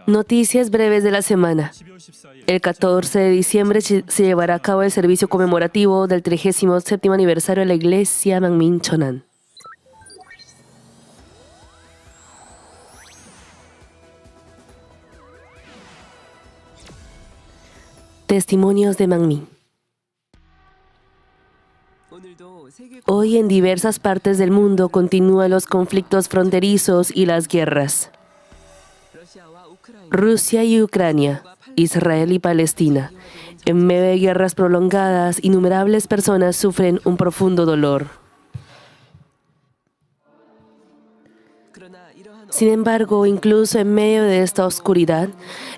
Noticias breves de la semana. El 14 de diciembre se llevará a cabo el servicio conmemorativo del 37º aniversario de la Iglesia Mangmin Cheonan. Testimonios de Mangmin. Hoy en diversas partes del mundo continúan los conflictos fronterizos y las guerras. Rusia y Ucrania, Israel y Palestina. En medio de guerras prolongadas, innumerables personas sufren un profundo dolor. Sin embargo, incluso en medio de esta oscuridad,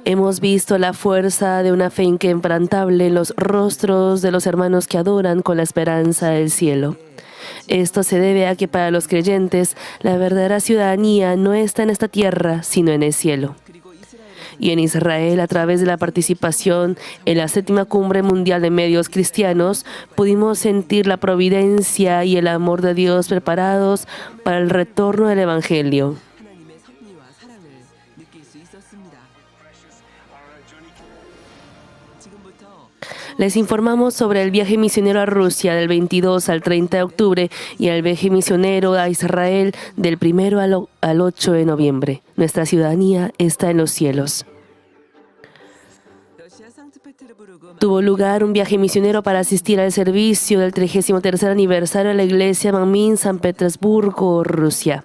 hemos visto la fuerza de una fe inquebrantable en los rostros de los hermanos que adoran con la esperanza del cielo. Esto se debe a que para los creyentes, la verdadera ciudadanía no está en esta tierra, sino en el cielo. Y en Israel, a través de la participación en la 7ª Cumbre Mundial de Medios Cristianos, pudimos sentir la providencia y el amor de Dios preparados para el retorno del Evangelio. Les informamos sobre el viaje misionero a Rusia del 22 al 30 de octubre y el viaje misionero a Israel del 1 al 8 de noviembre. Nuestra ciudadanía está en los cielos. Tuvo lugar un viaje misionero para asistir al servicio del 33º aniversario de la Iglesia Mangmin, San Petersburgo, Rusia.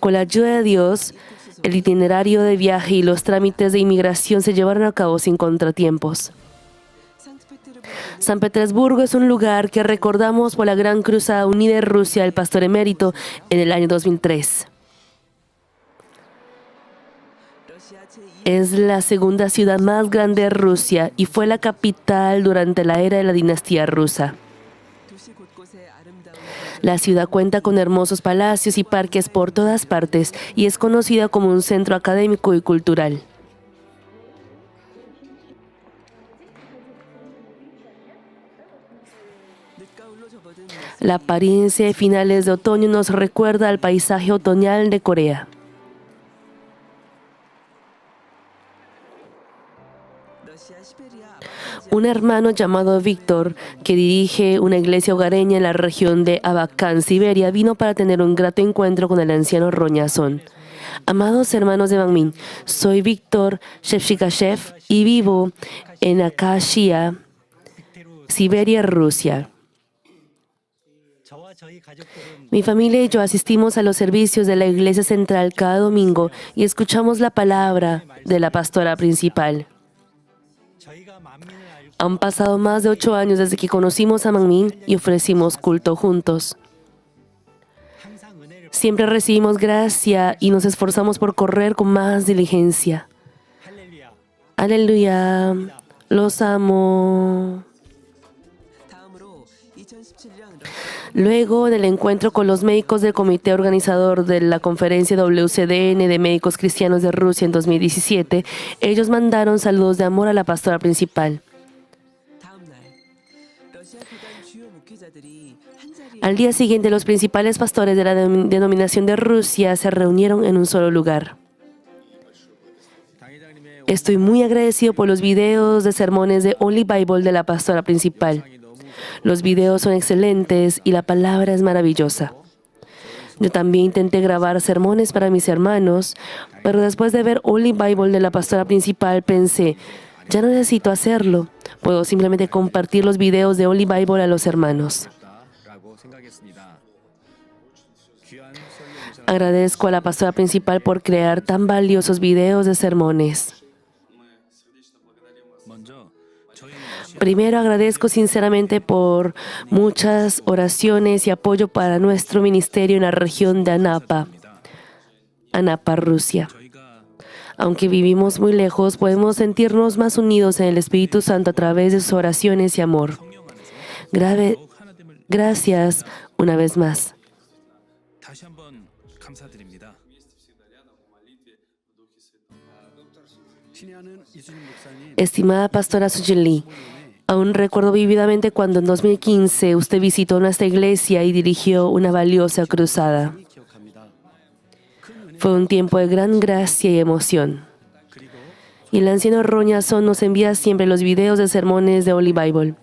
Con la ayuda de Dios, el itinerario de viaje y los trámites de inmigración se llevaron a cabo sin contratiempos. San Petersburgo es un lugar que recordamos por la Gran Cruzada Unida de Rusia del Pastor Emérito en el año 2003. Es la segunda ciudad más grande de Rusia y fue la capital durante la era de la dinastía rusa. La ciudad cuenta con hermosos palacios y parques por todas partes y es conocida como un centro académico y cultural. La apariencia de finales de otoño nos recuerda al paisaje otoñal de Corea. Un hermano llamado Víctor, que dirige una iglesia hogareña en la región de Abakan, Siberia, vino para tener un grato encuentro con el anciano Roñazón. Amados hermanos de Mangmin, soy Víctor Shevchikashev y vivo en Akashia, Siberia, Rusia. Mi familia y yo asistimos a los servicios de la iglesia central cada domingo y escuchamos la palabra de la pastora principal. Han pasado más de 8 años desde que conocimos a Mangmin y ofrecimos culto juntos. Siempre recibimos gracia y nos esforzamos por correr con más diligencia. Aleluya, los amo. Luego del encuentro con los médicos del comité organizador de la conferencia WCDN de Médicos Cristianos de Rusia en 2017, ellos mandaron saludos de amor a la pastora principal. Al día siguiente, los principales pastores de la denominación de Rusia se reunieron en un solo lugar. Estoy muy agradecido por los videos de sermones de Only Bible de la pastora principal. Los videos son excelentes y la palabra es maravillosa. Yo también intenté grabar sermones para mis hermanos, pero después de ver Only Bible de la pastora principal pensé, ya no necesito hacerlo. Puedo simplemente compartir los videos de Only Bible a los hermanos. Agradezco a la pastora principal por crear tan valiosos videos de sermones. Primero agradezco sinceramente por muchas oraciones y apoyo para nuestro ministerio en la región de Anapa, Rusia. Aunque vivimos muy lejos, podemos sentirnos más unidos en el Espíritu Santo a través de sus oraciones y amor. Gracias una vez más. Estimada pastora Sujin Lee, aún recuerdo vívidamente cuando en 2015 usted visitó nuestra iglesia y dirigió una valiosa cruzada. Fue un tiempo de gran gracia y emoción. Y el anciano Roñason nos envía siempre los videos de sermones de Holy Bible.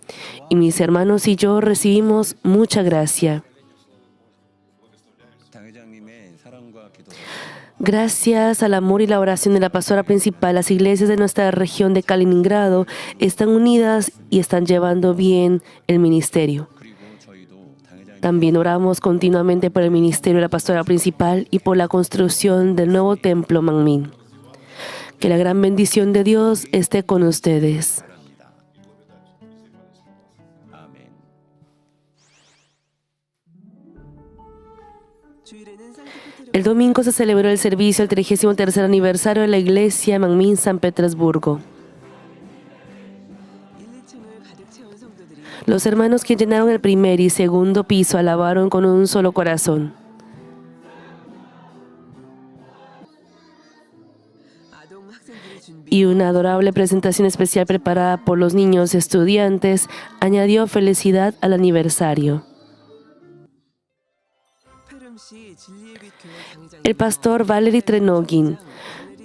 Y mis hermanos y yo recibimos mucha gracia. Gracias al amor y la oración de la pastora principal, las iglesias de nuestra región de Kaliningrado están unidas y están llevando bien el ministerio. También oramos continuamente por el ministerio de la pastora principal y por la construcción del nuevo templo Manmin. Que la gran bendición de Dios esté con ustedes. El domingo se celebró el servicio del 33 aniversario de la iglesia Manmin San Petersburgo. Los hermanos que llenaron el primer y segundo piso alabaron con un solo corazón. Y una adorable presentación especial preparada por los niños estudiantes añadió felicidad al aniversario. El pastor Valery Trenogin,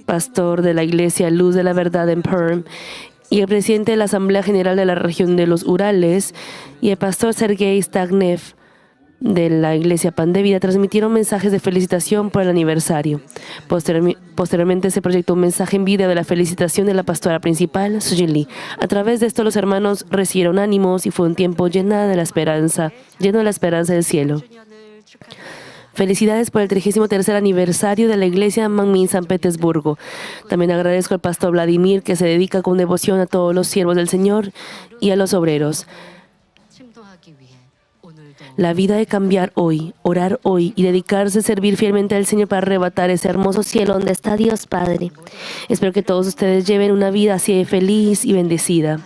pastor de la Iglesia Luz de la Verdad en Perm, y el presidente de la Asamblea General de la región de los Urales, y el pastor Sergei Stagnev, de la Iglesia Pan de Vida, transmitieron mensajes de felicitación por el aniversario. Posteriormente se proyectó un mensaje en video de la felicitación de la pastora principal, Sujin Lee. A través de esto los hermanos recibieron ánimos y fue un tiempo lleno de la esperanza del cielo. Felicidades por el 33 aniversario de la iglesia Manmin San Petersburgo. También agradezco al pastor Vladimir, que se dedica con devoción a todos los siervos del Señor y a los obreros. La vida de cambiar hoy, orar hoy y dedicarse a servir fielmente al Señor para arrebatar ese hermoso cielo donde está Dios Padre. Espero que todos ustedes lleven una vida así de feliz y bendecida.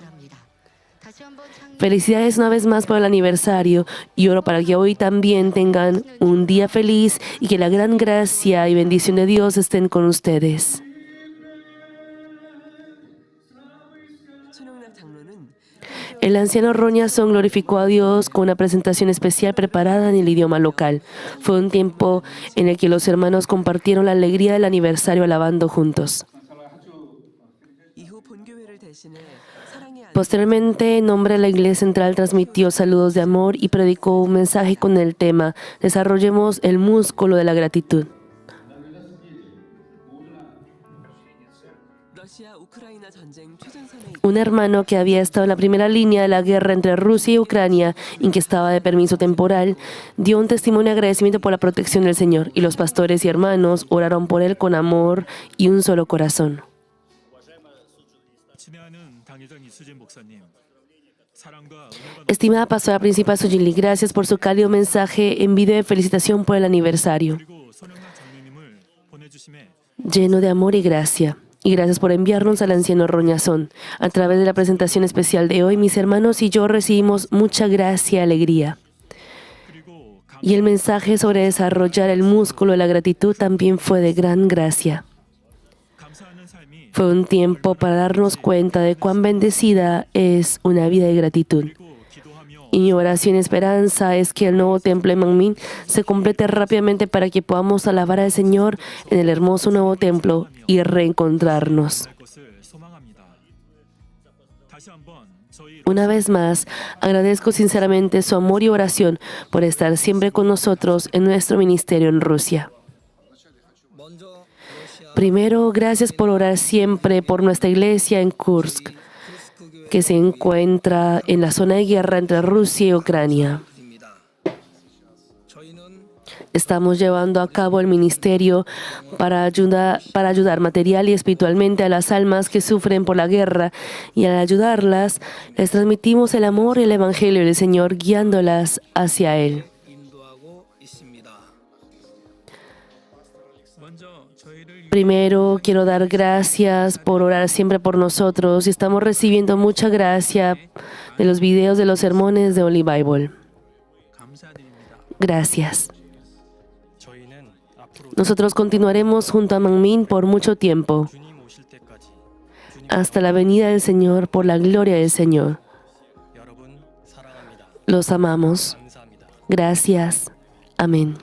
Felicidades una vez más por el aniversario y oro para que hoy también tengan un día feliz y que la gran gracia y bendición de Dios estén con ustedes. El anciano Roñason glorificó a Dios con una presentación especial preparada en el idioma local. Fue un tiempo en el que los hermanos compartieron la alegría del aniversario alabando juntos. Posteriormente, en nombre de la Iglesia Central, transmitió saludos de amor y predicó un mensaje con el tema "Desarrollemos el músculo de la gratitud". Un hermano que había estado en la primera línea de la guerra entre Rusia y Ucrania, y que estaba de permiso temporal, dio un testimonio de agradecimiento por la protección del Señor, y los pastores y hermanos oraron por él con amor y un solo corazón. Estimada pastora principal Sujin Lee, gracias por su cálido mensaje en video de felicitación por el aniversario, lleno de amor y gracia. Y gracias por enviarnos al anciano Roñason. A través de la presentación especial de hoy, mis hermanos y yo recibimos mucha gracia y alegría. Y el mensaje sobre desarrollar el músculo de la gratitud también fue de gran gracia. Fue un tiempo para darnos cuenta de cuán bendecida es una vida de gratitud. Y mi oración y esperanza es que el nuevo templo de Manmin se complete rápidamente para que podamos alabar al Señor en el hermoso nuevo templo y reencontrarnos. Una vez más, agradezco sinceramente su amor y oración por estar siempre con nosotros en nuestro ministerio en Rusia. Primero, gracias por orar siempre por nuestra iglesia en Kursk, que se encuentra en la zona de guerra entre Rusia y Ucrania. Estamos llevando a cabo el ministerio para ayudar material y espiritualmente a las almas que sufren por la guerra, y al ayudarlas, les transmitimos el amor y el evangelio del Señor, guiándolas hacia Él. Primero, quiero dar gracias por orar siempre por nosotros, y estamos recibiendo mucha gracia de los videos de los sermones de Holy Bible. Gracias. Nosotros continuaremos junto a Manmin por mucho tiempo, hasta la venida del Señor, por la gloria del Señor. Los amamos. Gracias. Amén.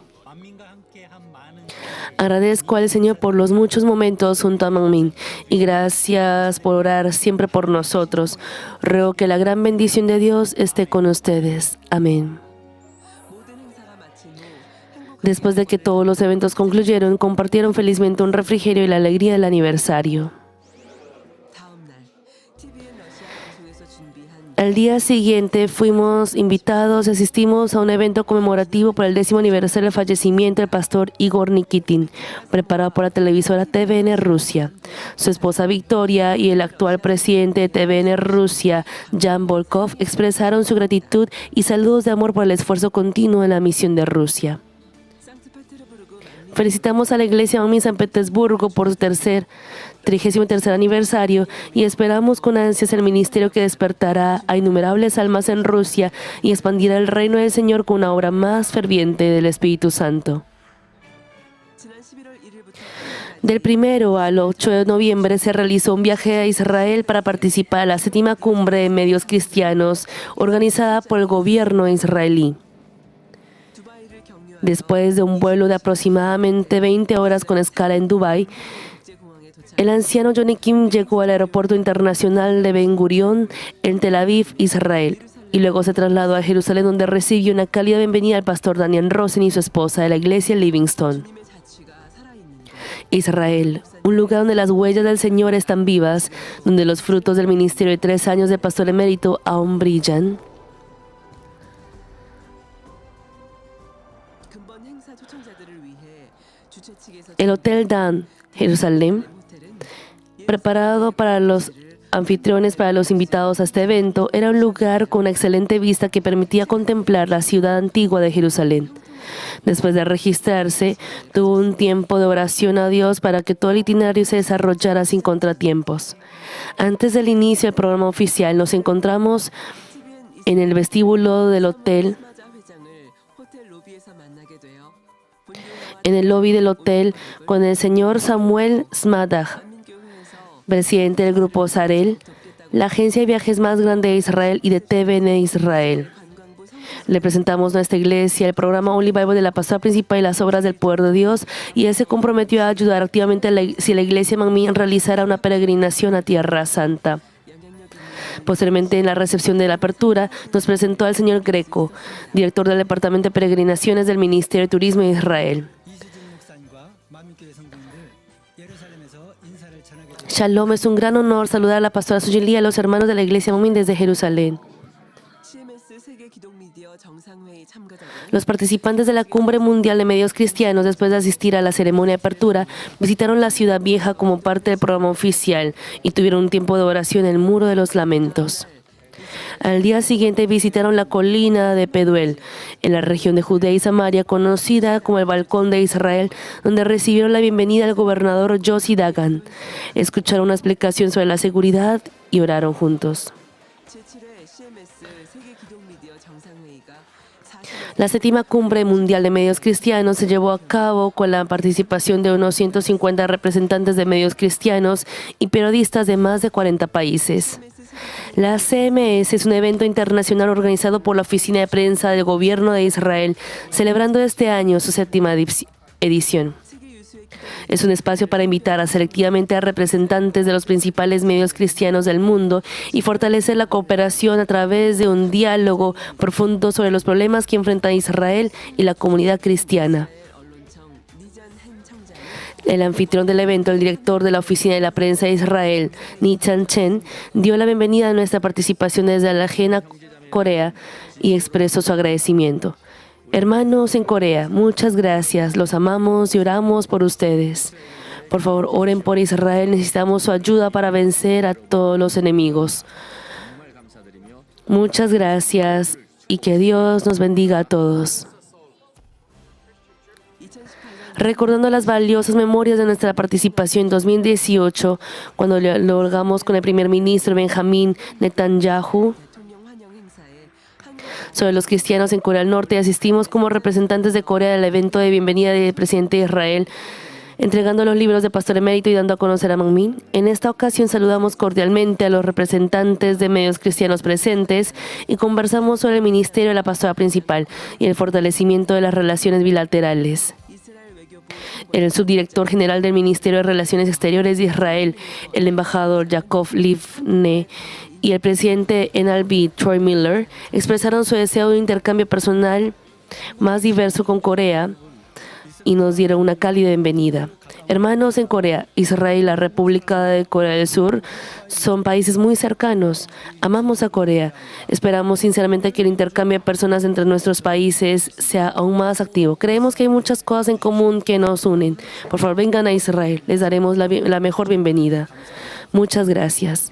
Agradezco al Señor por los muchos momentos junto a Manmin y gracias por orar siempre por nosotros. Ruego que la gran bendición de Dios esté con ustedes. Amén. Después de que todos los eventos concluyeron, compartieron felizmente un refrigerio y la alegría del aniversario. Al día siguiente fuimos invitados y asistimos a un evento conmemorativo por el 10º aniversario del fallecimiento del pastor Igor Nikitin, preparado por la televisora TVN Rusia. Su esposa Victoria y el actual presidente de TVN Rusia, Jan Volkov, expresaron su gratitud y saludos de amor por el esfuerzo continuo en la misión de Rusia. Felicitamos a la Iglesia Manmin San Petersburgo por su 33º aniversario y esperamos con ansias el ministerio que despertará a innumerables almas en Rusia y expandirá el reino del Señor con una obra más ferviente del Espíritu Santo. Del 1 al 8 de noviembre se realizó un viaje a Israel para participar en la 7ª cumbre de medios cristianos organizada por el gobierno israelí. Después de un vuelo de aproximadamente 20 horas con escala en Dubái, el anciano Johnny Kim llegó al aeropuerto internacional de Ben Gurión en Tel Aviv, Israel, y luego se trasladó a Jerusalén, donde recibió una cálida bienvenida al pastor Daniel Rosen y su esposa de la iglesia Livingston. Israel, un lugar donde las huellas del Señor están vivas, donde los frutos del ministerio de 3 años de pastor emérito aún brillan. El Hotel Dan, Jerusalén, preparado para los anfitriones, para los invitados a este evento, era un lugar con una excelente vista que permitía contemplar la ciudad antigua de Jerusalén. Después de registrarse, tuvo un tiempo de oración a Dios para que todo el itinerario se desarrollara sin contratiempos. Antes del inicio del programa oficial, nos encontramos en el vestíbulo del hotel, en el lobby del hotel, con el señor Samuel Smadach, presidente del grupo Sarel, la agencia de viajes más grande de Israel y de TVN Israel. Le presentamos nuestra iglesia, el programa Only Bible de la pastora principal y las obras del poder de Dios, y él se comprometió a ayudar activamente si la iglesia Manmin realizara una peregrinación a Tierra Santa. Posteriormente, en la recepción de la apertura, nos presentó al señor Greco, director del Departamento de Peregrinaciones del Ministerio de Turismo de Israel. Shalom, es un gran honor saludar a la pastora Sujili y a los hermanos de la iglesia Manmin desde Jerusalén. Los participantes de la Cumbre Mundial de Medios Cristianos, después de asistir a la ceremonia de apertura, visitaron la Ciudad Vieja como parte del programa oficial y tuvieron un tiempo de oración en el Muro de los Lamentos. Al día siguiente visitaron la colina de Peduel, en la región de Judea y Samaria, conocida como el Balcón de Israel, donde recibieron la bienvenida al gobernador Yossi Dagan. Escucharon una explicación sobre la seguridad y oraron juntos. La 7ª Cumbre Mundial de Medios Cristianos se llevó a cabo con la participación de unos 150 representantes de medios cristianos y periodistas de más de 40 países. La CMS es un evento internacional organizado por la Oficina de Prensa del Gobierno de Israel, celebrando este año su 7ª edición. Es un espacio para invitar selectivamente a representantes de los principales medios cristianos del mundo y fortalecer la cooperación a través de un diálogo profundo sobre los problemas que enfrenta Israel y la comunidad cristiana. El anfitrión del evento, el director de la Oficina de la Prensa de Israel, Nichan Chen, dio la bienvenida a nuestra participación desde la ajena Corea y expresó su agradecimiento. Hermanos en Corea, muchas gracias, los amamos y oramos por ustedes. Por favor, oren por Israel, necesitamos su ayuda para vencer a todos los enemigos. Muchas gracias y que Dios nos bendiga a todos. Recordando las valiosas memorias de nuestra participación en 2018, cuando dialogamos con el primer ministro Benjamín Netanyahu sobre los cristianos en Corea del Norte, y asistimos como representantes de Corea al evento de bienvenida del presidente de Israel, entregando los libros de pastor emérito y dando a conocer a Manmin. En esta ocasión saludamos cordialmente a los representantes de medios cristianos presentes y conversamos sobre el ministerio de la pastora principal y el fortalecimiento de las relaciones bilaterales. El subdirector general del Ministerio de Relaciones Exteriores de Israel, el embajador Yaakov Livne, y el presidente NLB, Troy Miller, expresaron su deseo de un intercambio personal más diverso con Corea y nos dieron una cálida bienvenida. Hermanos en Corea, Israel y la República de Corea del Sur son países muy cercanos. Amamos a Corea. Esperamos sinceramente que el intercambio de personas entre nuestros países sea aún más activo. Creemos que hay muchas cosas en común que nos unen. Por favor, vengan a Israel. Les daremos la mejor bienvenida. Muchas gracias.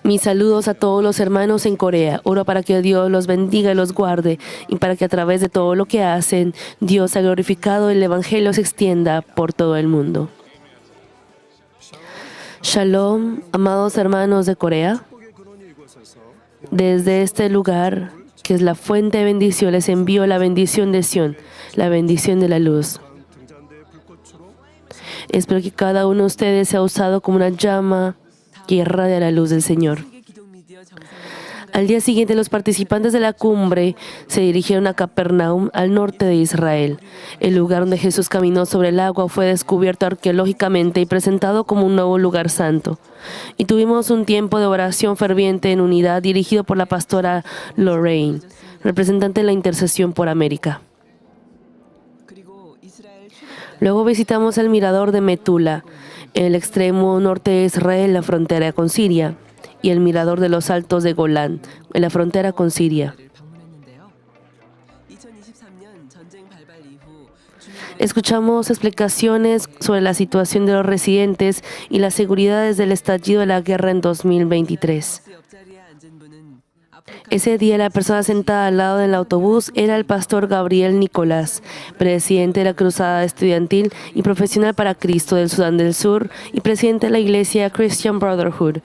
Mis saludos a todos los hermanos en Corea. Oro para que Dios los bendiga y los guarde y para que a través de todo lo que hacen, Dios sea glorificado y el Evangelio se extienda por todo el mundo. Shalom, amados hermanos de Corea. Desde este lugar, que es la fuente de bendición, les envío la bendición de Sion, la bendición de la luz. Espero que cada uno de ustedes sea usado como una llama que irradia la luz del Señor. Al día siguiente, los participantes de la cumbre se dirigieron a Capernaum, al norte de Israel. El lugar donde Jesús caminó sobre el agua fue descubierto arqueológicamente y presentado como un nuevo lugar santo. Y tuvimos un tiempo de oración ferviente en unidad dirigido por la pastora Lorraine, representante de la intercesión por América. Luego visitamos el mirador de Metula, en el extremo norte de Israel, la frontera con Siria, y el mirador de los altos de Golán, en la frontera con Siria. Escuchamos explicaciones sobre la situación de los residentes y las seguridades del estallido de la guerra en 2023. Ese día, la persona sentada al lado del autobús era el pastor Gabriel Nicolás, presidente de la Cruzada Estudiantil y Profesional para Cristo del Sudán del Sur y presidente de la Iglesia Christian Brotherhood.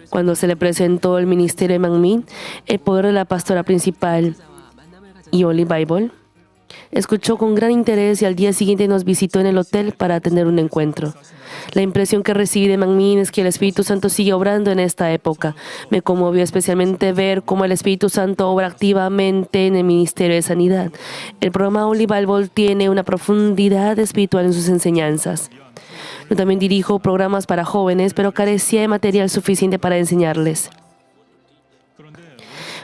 Cuando se le presentó el ministerio de Manmin, el poder de la pastora principal y Holy Bible, escuchó con gran interés y al día siguiente nos visitó en el hotel para tener un encuentro. La impresión que recibí de Manmin es que el Espíritu Santo sigue obrando en esta época. Me conmovió especialmente ver cómo el Espíritu Santo obra activamente en el Ministerio de Sanidad. El programa Holy Bible tiene una profundidad espiritual en sus enseñanzas. Yo también dirijo programas para jóvenes, pero carecía de material suficiente para enseñarles.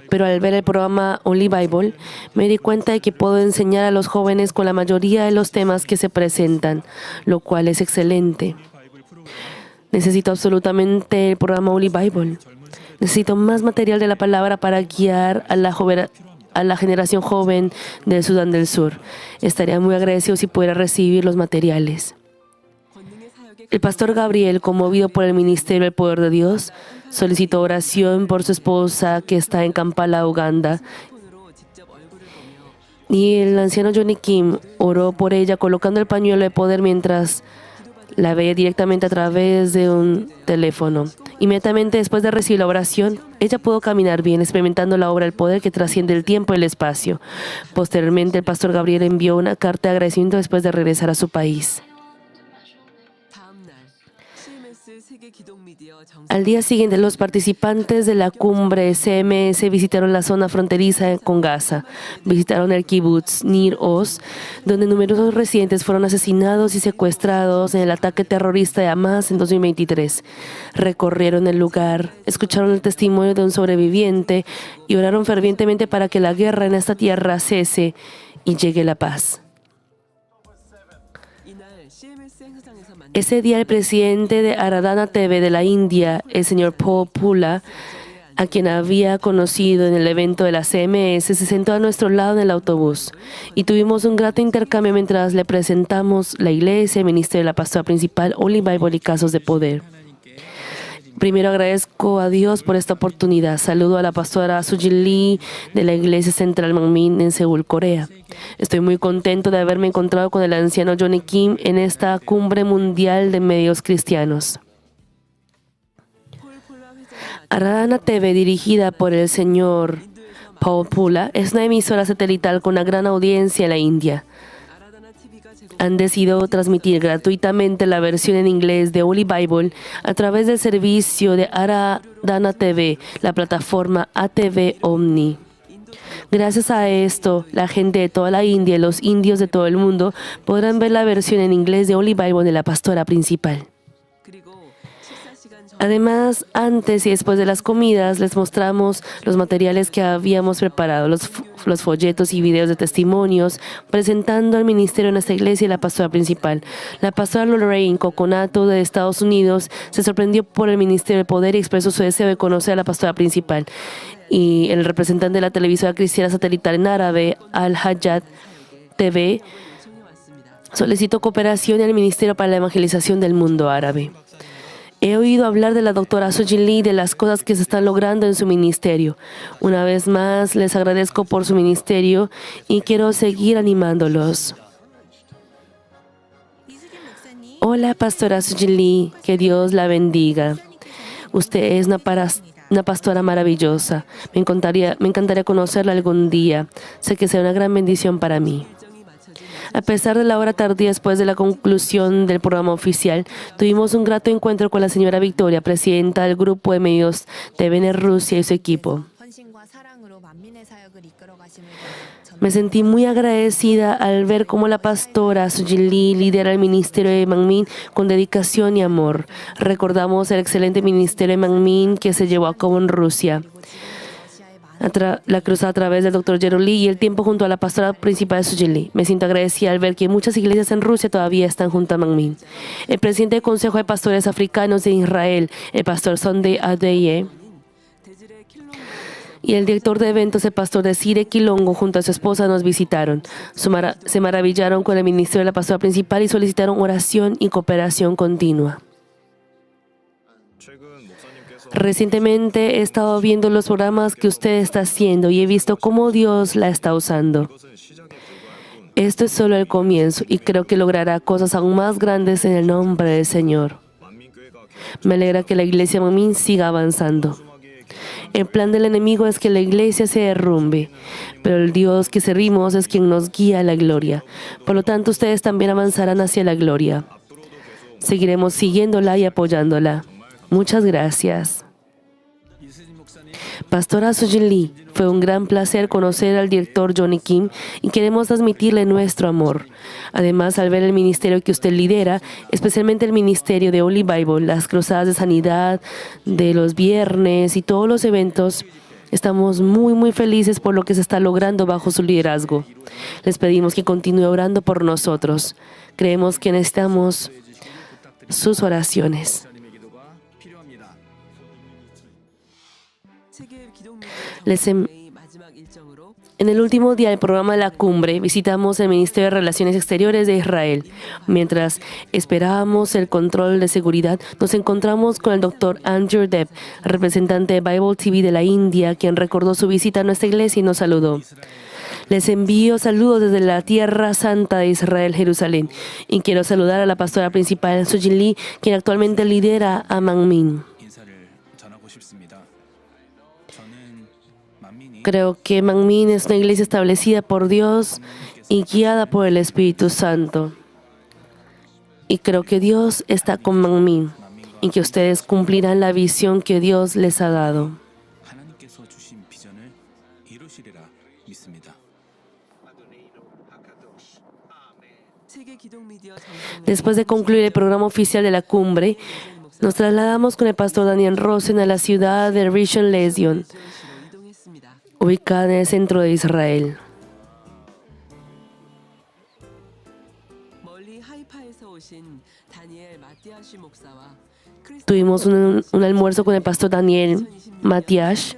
Pero al ver el programa Holy Bible, me di cuenta de que puedo enseñar a los jóvenes con la mayoría de los temas que se presentan, lo cual es excelente. Necesito absolutamente el programa Holy Bible. Necesito más material de la palabra para guiar a la generación joven del Sudán del Sur. Estaría muy agradecido si pudiera recibir los materiales. El pastor Gabriel, conmovido por el ministerio del poder de Dios, solicitó oración por su esposa que está en Kampala, Uganda. Y el anciano Johnny Kim oró por ella colocando el pañuelo de poder mientras la veía directamente a través de un teléfono. Inmediatamente después de recibir la oración, ella pudo caminar bien, experimentando la obra del poder que trasciende el tiempo y el espacio. Posteriormente, el pastor Gabriel envió una carta de agradecimiento después de regresar a su país. Al día siguiente, los participantes de la cumbre CMS visitaron la zona fronteriza con Gaza. Visitaron el kibbutz Nir Oz, donde numerosos residentes fueron asesinados y secuestrados en el ataque terrorista de Hamas en 2023. Recorrieron el lugar, escucharon el testimonio de un sobreviviente y oraron fervientemente para que la guerra en esta tierra cese y llegue la paz. Ese día, el presidente de Aradhana TV de la India, el señor Paul Pula, a quien había conocido en el evento de la CMS, se sentó a nuestro lado en el autobús y tuvimos un grato intercambio mientras le presentamos la iglesia, el ministerio de la pastora principal, Holy Bible y casos de poder. Primero agradezco a Dios por esta oportunidad. Saludo a la pastora Sujin Lee de la Iglesia Central Manmin en Seúl, Corea. Estoy muy contento de haberme encontrado con el anciano Johnny Kim en esta cumbre mundial de medios cristianos. Aradhana TV, dirigida por el señor Paul Pula, es una emisora satelital con una gran audiencia en la India. Han decidido transmitir gratuitamente la versión en inglés de Holy Bible a través del servicio de Aradhana TV, la plataforma ATV Omni. Gracias a esto, la gente de toda la India y los indios de todo el mundo podrán ver la versión en inglés de Holy Bible de la pastora principal. Además, antes y después de las comidas, les mostramos los materiales que habíamos preparado, los folletos y videos de testimonios, presentando al ministerio de nuestra iglesia y la pastora principal. La pastora Lorraine Coconato de Estados Unidos se sorprendió por el ministerio del poder y expresó su deseo de conocer a la pastora principal. Y el representante de la televisora cristiana satelital en árabe, Al-Hayat TV, solicitó cooperación al ministerio para la evangelización del mundo árabe. He oído hablar de la doctora Sujin Lee y de las cosas que se están logrando en su ministerio. Una vez más, les agradezco por su ministerio y quiero seguir animándolos. Hola, pastora Sujin Lee, que Dios la bendiga. Usted es una pastora maravillosa. Me encantaría conocerla algún día. Sé que será una gran bendición para mí. A pesar de la hora tardía después de la conclusión del programa oficial, tuvimos un grato encuentro con la señora Victoria, presidenta del grupo de medios de TVN Rusia y su equipo. Me sentí muy agradecida al ver cómo la pastora Sujin Lee lidera el ministerio de Manmin con dedicación y amor. Recordamos el excelente ministerio de Manmin que se llevó a cabo en Rusia. La cruzada a través del Dr. Jerome Lee y el tiempo junto a la pastora principal de Sujin Lee. Me siento agradecida al ver que muchas iglesias en Rusia todavía están junto a Manmin. El presidente del Consejo de Pastores Africanos de Israel, el pastor Sunday Adeye, y el director de eventos, el pastor Desire Kilongo, junto a su esposa, nos visitaron. Se maravillaron con el ministerio de la pastora principal y solicitaron oración y cooperación continua. Recientemente he estado viendo los programas que usted está haciendo y he visto cómo Dios la está usando. Esto es solo el comienzo y creo que logrará cosas aún más grandes en el nombre del Señor. Me alegra que la iglesia Manmin siga avanzando. El plan del enemigo es que la iglesia se derrumbe, pero el Dios que servimos es quien nos guía a la gloria. Por lo tanto, ustedes también avanzarán hacia la gloria. Seguiremos siguiéndola y apoyándola. Muchas gracias. Pastora Sujin Lee, fue un gran placer conocer al director Johnny Kim y queremos transmitirle nuestro amor. Además, al ver el ministerio que usted lidera, especialmente el ministerio de Holy Bible, las cruzadas de sanidad de los viernes y todos los eventos, estamos muy felices por lo que se está logrando bajo su liderazgo. Les pedimos que continúe orando por nosotros. Creemos que necesitamos sus oraciones. En el último día del programa de la cumbre, visitamos el Ministerio de Relaciones Exteriores de Israel. Mientras esperábamos el control de seguridad, nos encontramos con el Dr. Andrew Depp, representante de Bible TV de la India, quien recordó su visita a nuestra iglesia y nos saludó. Les envío saludos desde la Tierra Santa de Israel, Jerusalén, y quiero saludar a la pastora principal, Sujin Lee, quien actualmente lidera a Manmin. Creo que Manmin es una iglesia establecida por Dios y guiada por el Espíritu Santo. Y creo que Dios está con Manmin y que ustedes cumplirán la visión que Dios les ha dado. Después de concluir el programa oficial de la cumbre, nos trasladamos con el pastor Daniel Rosen a la ciudad de Rishon LeZion, ubicada en el centro de Israel. Tuvimos un almuerzo con el pastor Daniel Matiash,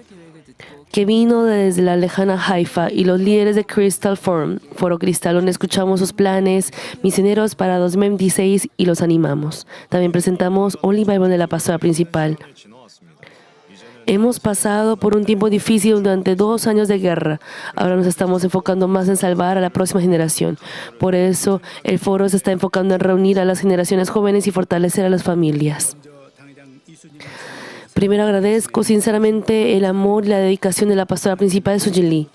que vino desde la lejana Haifa, y los líderes de Crystal Forum, Foro Cristal, donde escuchamos sus planes misioneros para 2026 y los animamos. También presentamos Holy Bible de la pastora principal. Hemos pasado por un tiempo difícil durante 2 años de guerra. Ahora nos estamos enfocando más en salvar a la próxima generación. Por eso, el foro se está enfocando en reunir a las generaciones jóvenes y fortalecer a las familias. Primero agradezco sinceramente el amor y la dedicación de la pastora principal Sujin Lee.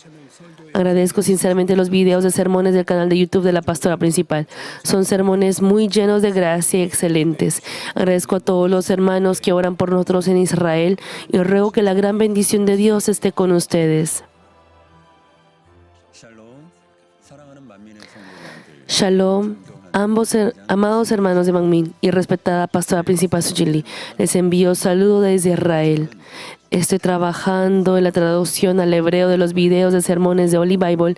Agradezco sinceramente los videos de sermones del canal de YouTube de la pastora principal. Son sermones muy llenos de gracia y excelentes. Agradezco a todos los hermanos que oran por nosotros en Israel y ruego que la gran bendición de Dios esté con ustedes. Shalom, amados hermanos de Manmin y respetada pastora principal Sujili. Les envío saludo desde Israel. Estoy trabajando en la traducción al hebreo de los videos de sermones de Holy Bible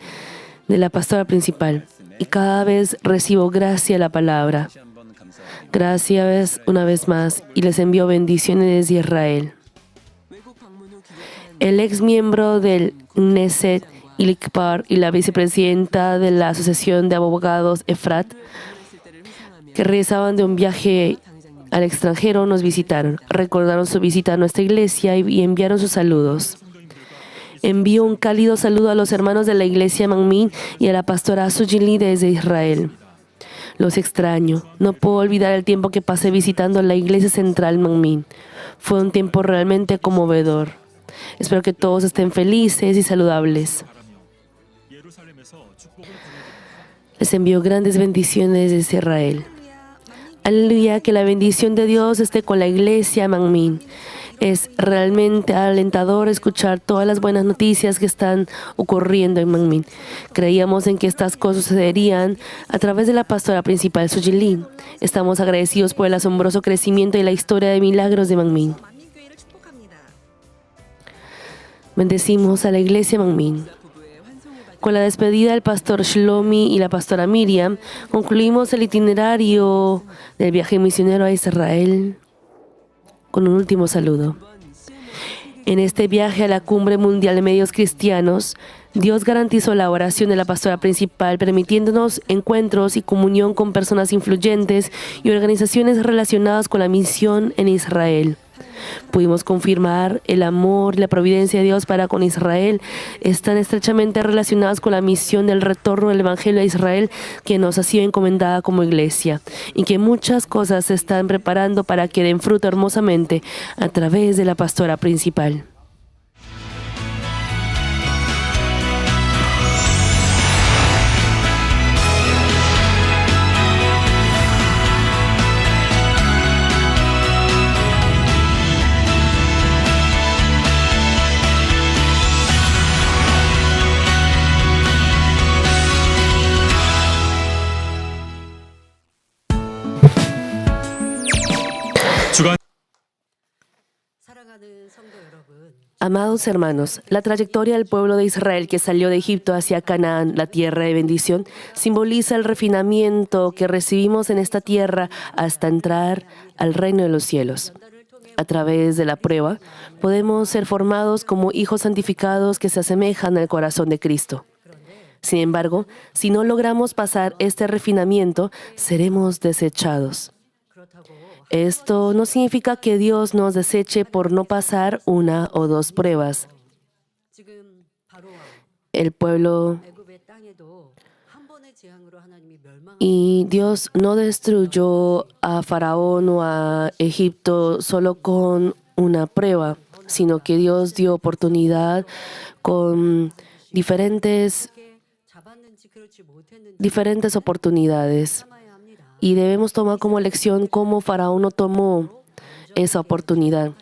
de la pastora principal. Y cada vez recibo gracia a la palabra. Gracias una vez más y les envío bendiciones desde Israel. El ex miembro del Knesset Ilikpar y la vicepresidenta de la Asociación de Abogados Efrat, que regresaban de un viaje al extranjero, nos visitaron. Recordaron su visita a nuestra iglesia y enviaron sus saludos. Envío un cálido saludo a los hermanos de la iglesia Manmin y a la pastora Sujili desde Israel. Los extraño. No puedo olvidar el tiempo que pasé visitando la iglesia central Manmin. Fue un tiempo realmente conmovedor. Espero que todos estén felices y saludables. Les envío grandes bendiciones desde Israel. Aleluya, que la bendición de Dios esté con la iglesia Manmin. Es realmente alentador escuchar todas las buenas noticias que están ocurriendo en Manmin. Creíamos en que estas cosas sucederían a través de la pastora principal Sujili. Estamos agradecidos por el asombroso crecimiento y la historia de milagros de Manmin. Bendecimos a la iglesia Manmin. Con la despedida del pastor Shlomi y la pastora Miriam, concluimos el itinerario del viaje misionero a Israel con un último saludo. En este viaje a la Cumbre Mundial de Medios Cristianos, Dios garantizó la oración de la pastora principal, permitiéndonos encuentros y comunión con personas influyentes y organizaciones relacionadas con la misión en Israel. Pudimos confirmar el amor y la providencia de Dios para con Israel están estrechamente relacionadas con la misión del retorno del Evangelio a Israel que nos ha sido encomendada como iglesia y que muchas cosas se están preparando para que den fruto hermosamente a través de la pastora principal. Amados hermanos, la trayectoria del pueblo de Israel que salió de Egipto hacia Canaán, la tierra de bendición, simboliza el refinamiento que recibimos en esta tierra hasta entrar al reino de los cielos. A través de la prueba, podemos ser formados como hijos santificados que se asemejan al corazón de Cristo. Sin embargo, si no logramos pasar este refinamiento, seremos desechados. Esto no significa que Dios nos deseche por no pasar una o dos pruebas. El pueblo y Dios no destruyó a Faraón o a Egipto solo con una prueba, sino que Dios dio oportunidad con diferentes oportunidades. Y debemos tomar como lección cómo Faraón no tomó esa oportunidad.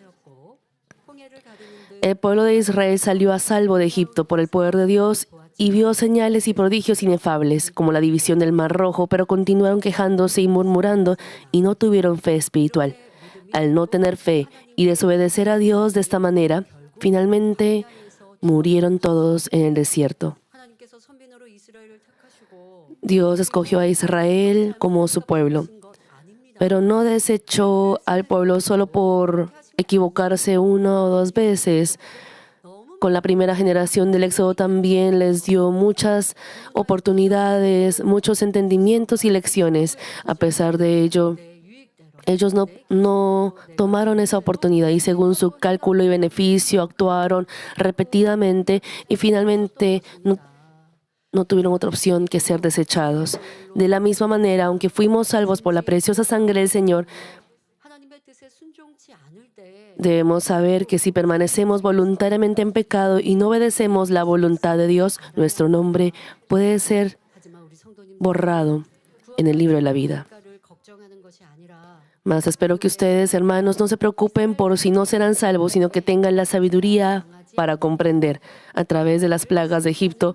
El pueblo de Israel salió a salvo de Egipto por el poder de Dios y vio señales y prodigios inefables, como la división del Mar Rojo, pero continuaron quejándose y murmurando y no tuvieron fe espiritual. Al no tener fe y desobedecer a Dios de esta manera, finalmente murieron todos en el desierto. Dios escogió a Israel como su pueblo, pero no desechó al pueblo solo por equivocarse una o dos veces. Con la primera generación del Éxodo también les dio muchas oportunidades, muchos entendimientos y lecciones. A pesar de ello, ellos no tomaron esa oportunidad y según su cálculo y beneficio actuaron repetidamente y finalmente no tuvieron otra opción que ser desechados. De la misma manera, aunque fuimos salvos por la preciosa sangre del Señor, debemos saber que si permanecemos voluntariamente en pecado y no obedecemos la voluntad de Dios, nuestro nombre puede ser borrado en el libro de la vida. Mas espero que ustedes, hermanos, no se preocupen por si no serán salvos, sino que tengan la sabiduría para comprender a través de las plagas de Egipto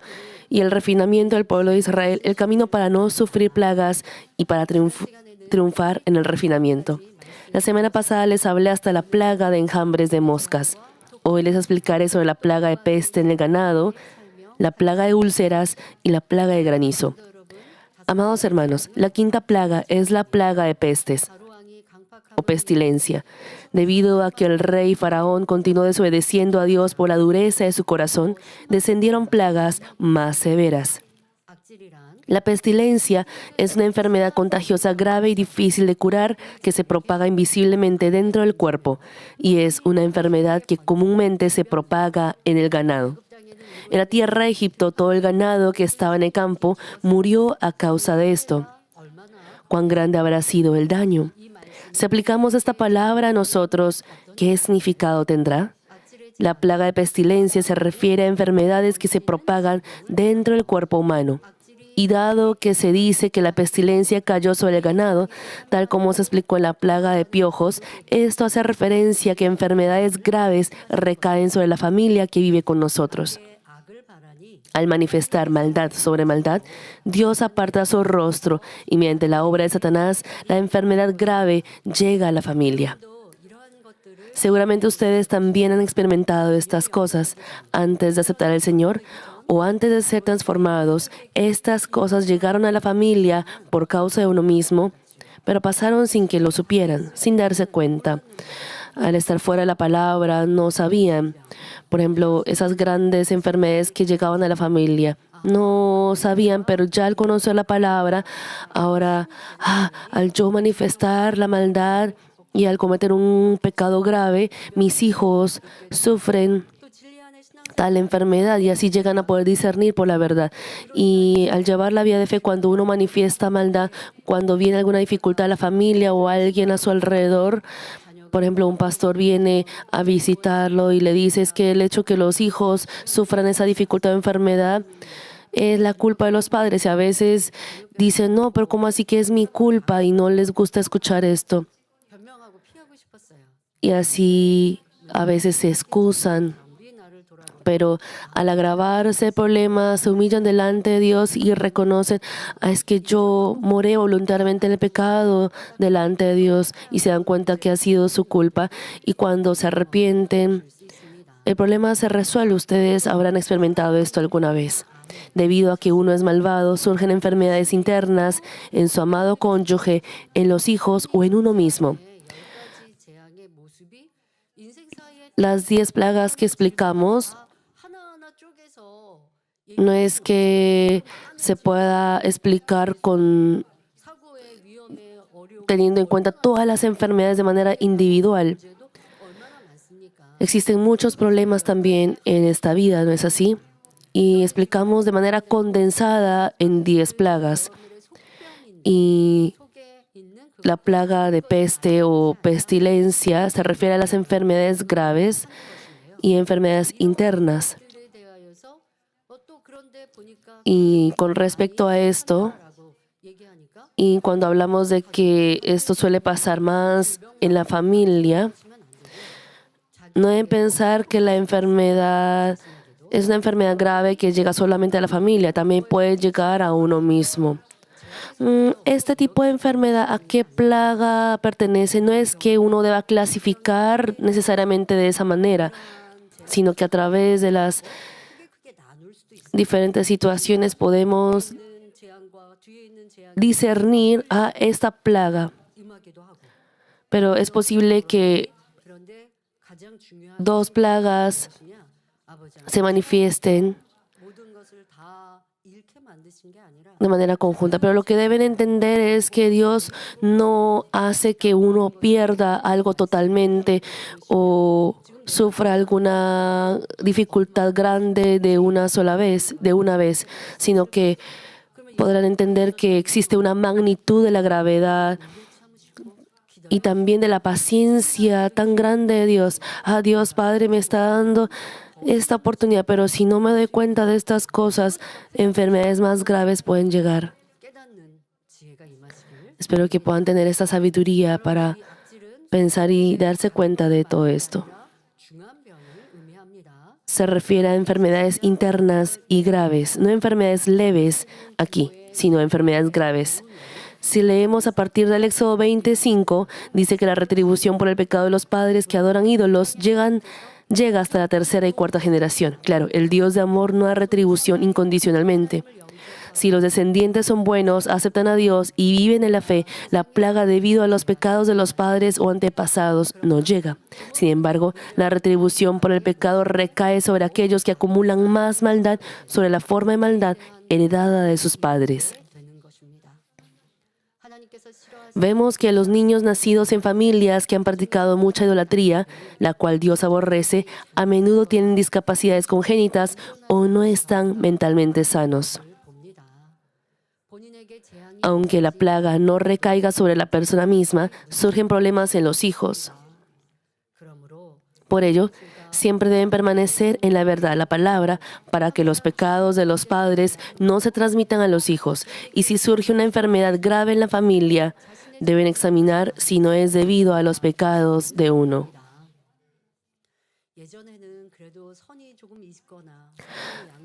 y el refinamiento del pueblo de Israel el camino para no sufrir plagas y para triunfar en el refinamiento. La semana pasada les hablé hasta la plaga de enjambres de moscas. Hoy les explicaré sobre la plaga de peste en el ganado, la plaga de úlceras y la plaga de granizo. Amados hermanos, la quinta plaga es la plaga de pestes o pestilencia. Debido a que el rey Faraón continuó desobedeciendo a Dios por la dureza de su corazón, descendieron plagas más severas. La pestilencia es una enfermedad contagiosa grave y difícil de curar que se propaga invisiblemente dentro del cuerpo y es una enfermedad que comúnmente se propaga en el ganado. En la tierra de Egipto, todo el ganado que estaba en el campo murió a causa de esto. ¿Cuán grande habrá sido el daño? Si aplicamos esta palabra a nosotros, ¿qué significado tendrá? La plaga de pestilencia se refiere a enfermedades que se propagan dentro del cuerpo humano. Y dado que se dice que la pestilencia cayó sobre el ganado, tal como se explicó en la plaga de piojos, esto hace referencia a que enfermedades graves recaen sobre la familia que vive con nosotros. Al manifestar maldad sobre maldad, Dios aparta su rostro y mediante la obra de Satanás, la enfermedad grave llega a la familia. Seguramente ustedes también han experimentado estas cosas antes de aceptar al Señor o antes de ser transformados. Estas cosas llegaron a la familia por causa de uno mismo, pero pasaron sin que lo supieran, sin darse cuenta. Al estar fuera de la palabra, no sabían. Por ejemplo, esas grandes enfermedades que llegaban a la familia. No sabían, pero ya al conocer la palabra, ahora, al yo manifestar la maldad y al cometer un pecado grave, mis hijos sufren tal enfermedad y así llegan a poder discernir por la verdad. Y al llevar la vida de fe, cuando uno manifiesta maldad, cuando viene alguna dificultad a la familia o a alguien a su alrededor, por ejemplo, un pastor viene a visitarlo y le dice es que el hecho que los hijos sufran esa dificultad o enfermedad es la culpa de los padres. Y a veces dicen, no, pero ¿cómo así que es mi culpa? Y no les gusta escuchar esto. Y así a veces se excusan. Pero al agravarse problemas, se humillan delante de Dios y reconocen, es que yo moré voluntariamente en el pecado delante de Dios y se dan cuenta que ha sido su culpa. Y cuando se arrepienten, el problema se resuelve. Ustedes habrán experimentado esto alguna vez. Debido a que uno es malvado, surgen enfermedades internas en su amado cónyuge, en los hijos o en uno mismo. Las 10 plagas que explicamos no es que se pueda explicar teniendo en cuenta todas las enfermedades de manera individual. Existen muchos problemas también en esta vida, ¿no es así? Y explicamos de manera condensada en 10 plagas. Y la plaga de peste o pestilencia se refiere a las enfermedades graves y enfermedades internas. Y con respecto a esto, y cuando hablamos de que esto suele pasar más en la familia, no deben pensar que la enfermedad es una enfermedad grave que llega solamente a la familia, también puede llegar a uno mismo. Este tipo de enfermedad, ¿a qué plaga pertenece? No es que uno deba clasificar necesariamente de esa manera, sino que a través de las diferentes situaciones podemos discernir a esta plaga. Pero es posible que 2 plagas se manifiesten de manera conjunta. Pero lo que deben entender es que Dios no hace que uno pierda algo totalmente o sufra alguna dificultad grande de una vez, sino que podrán entender que existe una magnitud de la gravedad y también de la paciencia tan grande de Dios. Dios Padre me está dando esta oportunidad, pero si no me doy cuenta de estas cosas, enfermedades más graves pueden llegar. Espero que puedan tener esta sabiduría para pensar y darse cuenta de todo esto. Se refiere a enfermedades internas y graves, no enfermedades leves aquí, sino enfermedades graves. Si leemos a partir del Éxodo 25, dice que la retribución por el pecado de los padres que adoran ídolos llega hasta la tercera y cuarta generación. Claro, el Dios de amor no da retribución incondicionalmente. Si los descendientes son buenos, aceptan a Dios y viven en la fe, la plaga debido a los pecados de los padres o antepasados no llega. Sin embargo, la retribución por el pecado recae sobre aquellos que acumulan más maldad sobre la forma de maldad heredada de sus padres. Vemos que los niños nacidos en familias que han practicado mucha idolatría, la cual Dios aborrece, a menudo tienen discapacidades congénitas o no están mentalmente sanos. Aunque la plaga no recaiga sobre la persona misma, surgen problemas en los hijos. Por ello, siempre deben permanecer en la verdad, la palabra, para que los pecados de los padres no se transmitan a los hijos. Y si surge una enfermedad grave en la familia, deben examinar si no es debido a los pecados de uno.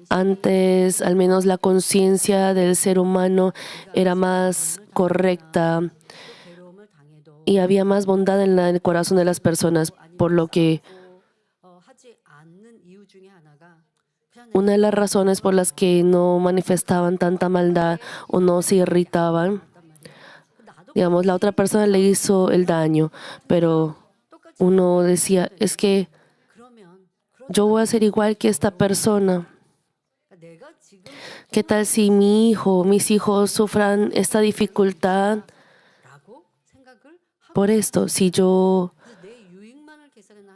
Antes, al menos la conciencia del ser humano era más correcta y había más bondad en el corazón de las personas, por lo que una de las razones por las que no manifestaban tanta maldad o no se irritaban, digamos, la otra persona le hizo el daño, pero uno decía, es que yo voy a ser igual que esta persona. ¿Qué tal si mis hijos sufran esta dificultad por esto, si yo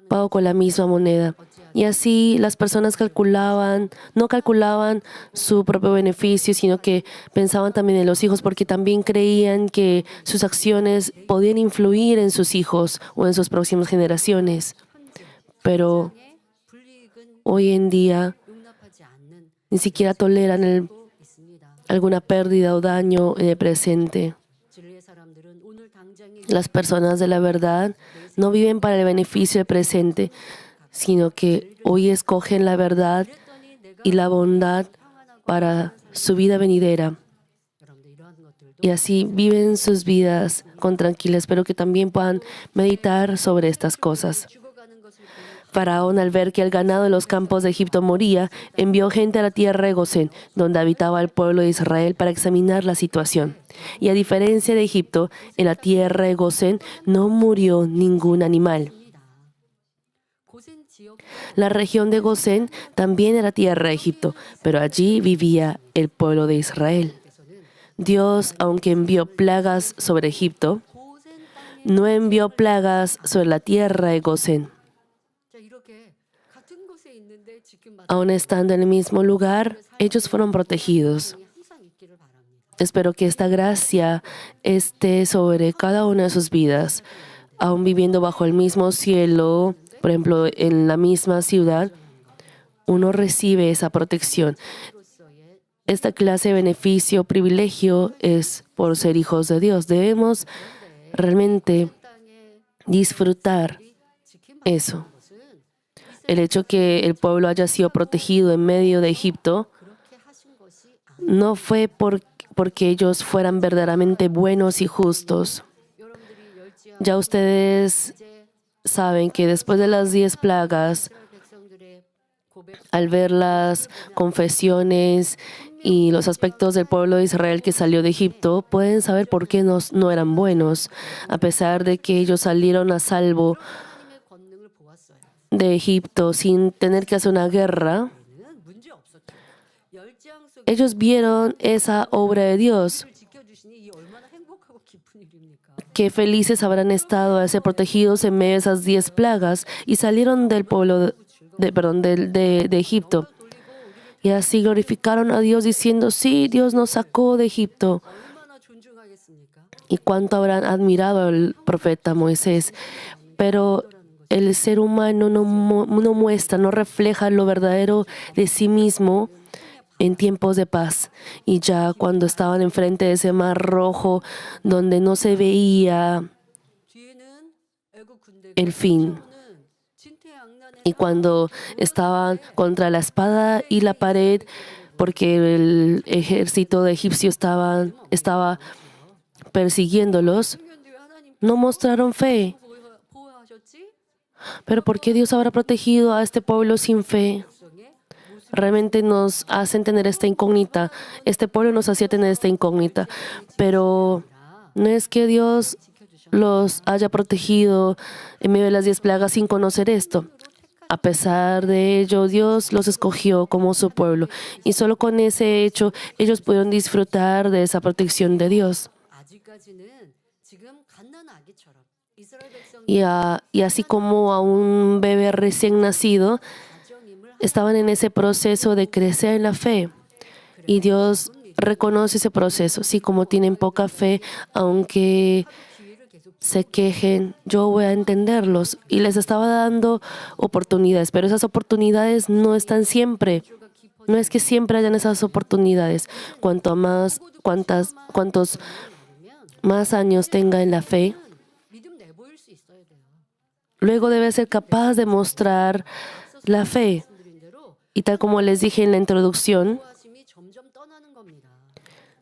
pago con la misma moneda? Y así las personas no calculaban su propio beneficio, sino que pensaban también en los hijos, porque también creían que sus acciones podían influir en sus hijos o en sus próximas generaciones. Pero hoy en día ni siquiera toleran alguna pérdida o daño en el presente. Las personas de la verdad no viven para el beneficio del presente, sino que hoy escogen la verdad y la bondad para su vida venidera. Y así viven sus vidas con tranquilidad. Espero que también puedan meditar sobre estas cosas. Faraón, al ver que el ganado de los campos de Egipto moría, envió gente a la tierra de Gosén, donde habitaba el pueblo de Israel, para examinar la situación. Y a diferencia de Egipto, en la tierra de Gosén no murió ningún animal. La región de Gosén también era tierra de Egipto, pero allí vivía el pueblo de Israel. Dios, aunque envió plagas sobre Egipto, no envió plagas sobre la tierra de Gosén. Aun estando en el mismo lugar, ellos fueron protegidos. Espero que esta gracia esté sobre cada una de sus vidas. Aun viviendo bajo el mismo cielo, por ejemplo, en la misma ciudad, uno recibe esa protección. Esta clase de beneficio, privilegio, es por ser hijos de Dios. Debemos realmente disfrutar eso. El hecho que el pueblo haya sido protegido en medio de Egipto no fue porque ellos fueran verdaderamente buenos y justos. Ya ustedes saben que después de las 10 plagas, al ver las confesiones y los aspectos del pueblo de Israel que salió de Egipto, pueden saber por qué no eran buenos, a pesar de que ellos salieron a salvo de Egipto sin tener que hacer una guerra. Ellos vieron esa obra de Dios. Qué felices habrán estado al ser protegidos en medio de esas 10 plagas y salieron del pueblo de Egipto. Y así glorificaron a Dios diciendo, sí, Dios nos sacó de Egipto. Y cuánto habrán admirado al profeta Moisés. Pero el ser humano no muestra, no refleja lo verdadero de sí mismo en tiempos de paz. Y ya cuando estaban enfrente de ese mar rojo, donde no se veía el fin. Y cuando estaban contra la espada y la pared, porque el ejército de egipcio estaba persiguiéndolos, no mostraron fe. Pero ¿por qué Dios habrá protegido a este pueblo sin fe? Realmente nos hacen tener esta incógnita. Este pueblo nos hacía tener esta incógnita. Pero no es que Dios los haya protegido en medio de las 10 plagas sin conocer esto. A pesar de ello, Dios los escogió como su pueblo. Y solo con ese hecho, ellos pudieron disfrutar de esa protección de Dios. Y así como a un bebé recién nacido, estaban en ese proceso de crecer en la fe. Y Dios reconoce ese proceso. Sí, como tienen poca fe, aunque se quejen, yo voy a entenderlos. Y les estaba dando oportunidades, pero esas oportunidades no están siempre. No es que siempre hayan esas oportunidades. Cuantos más años tenga en la fe, luego debe ser capaz de mostrar la fe. Y tal como les dije en la introducción,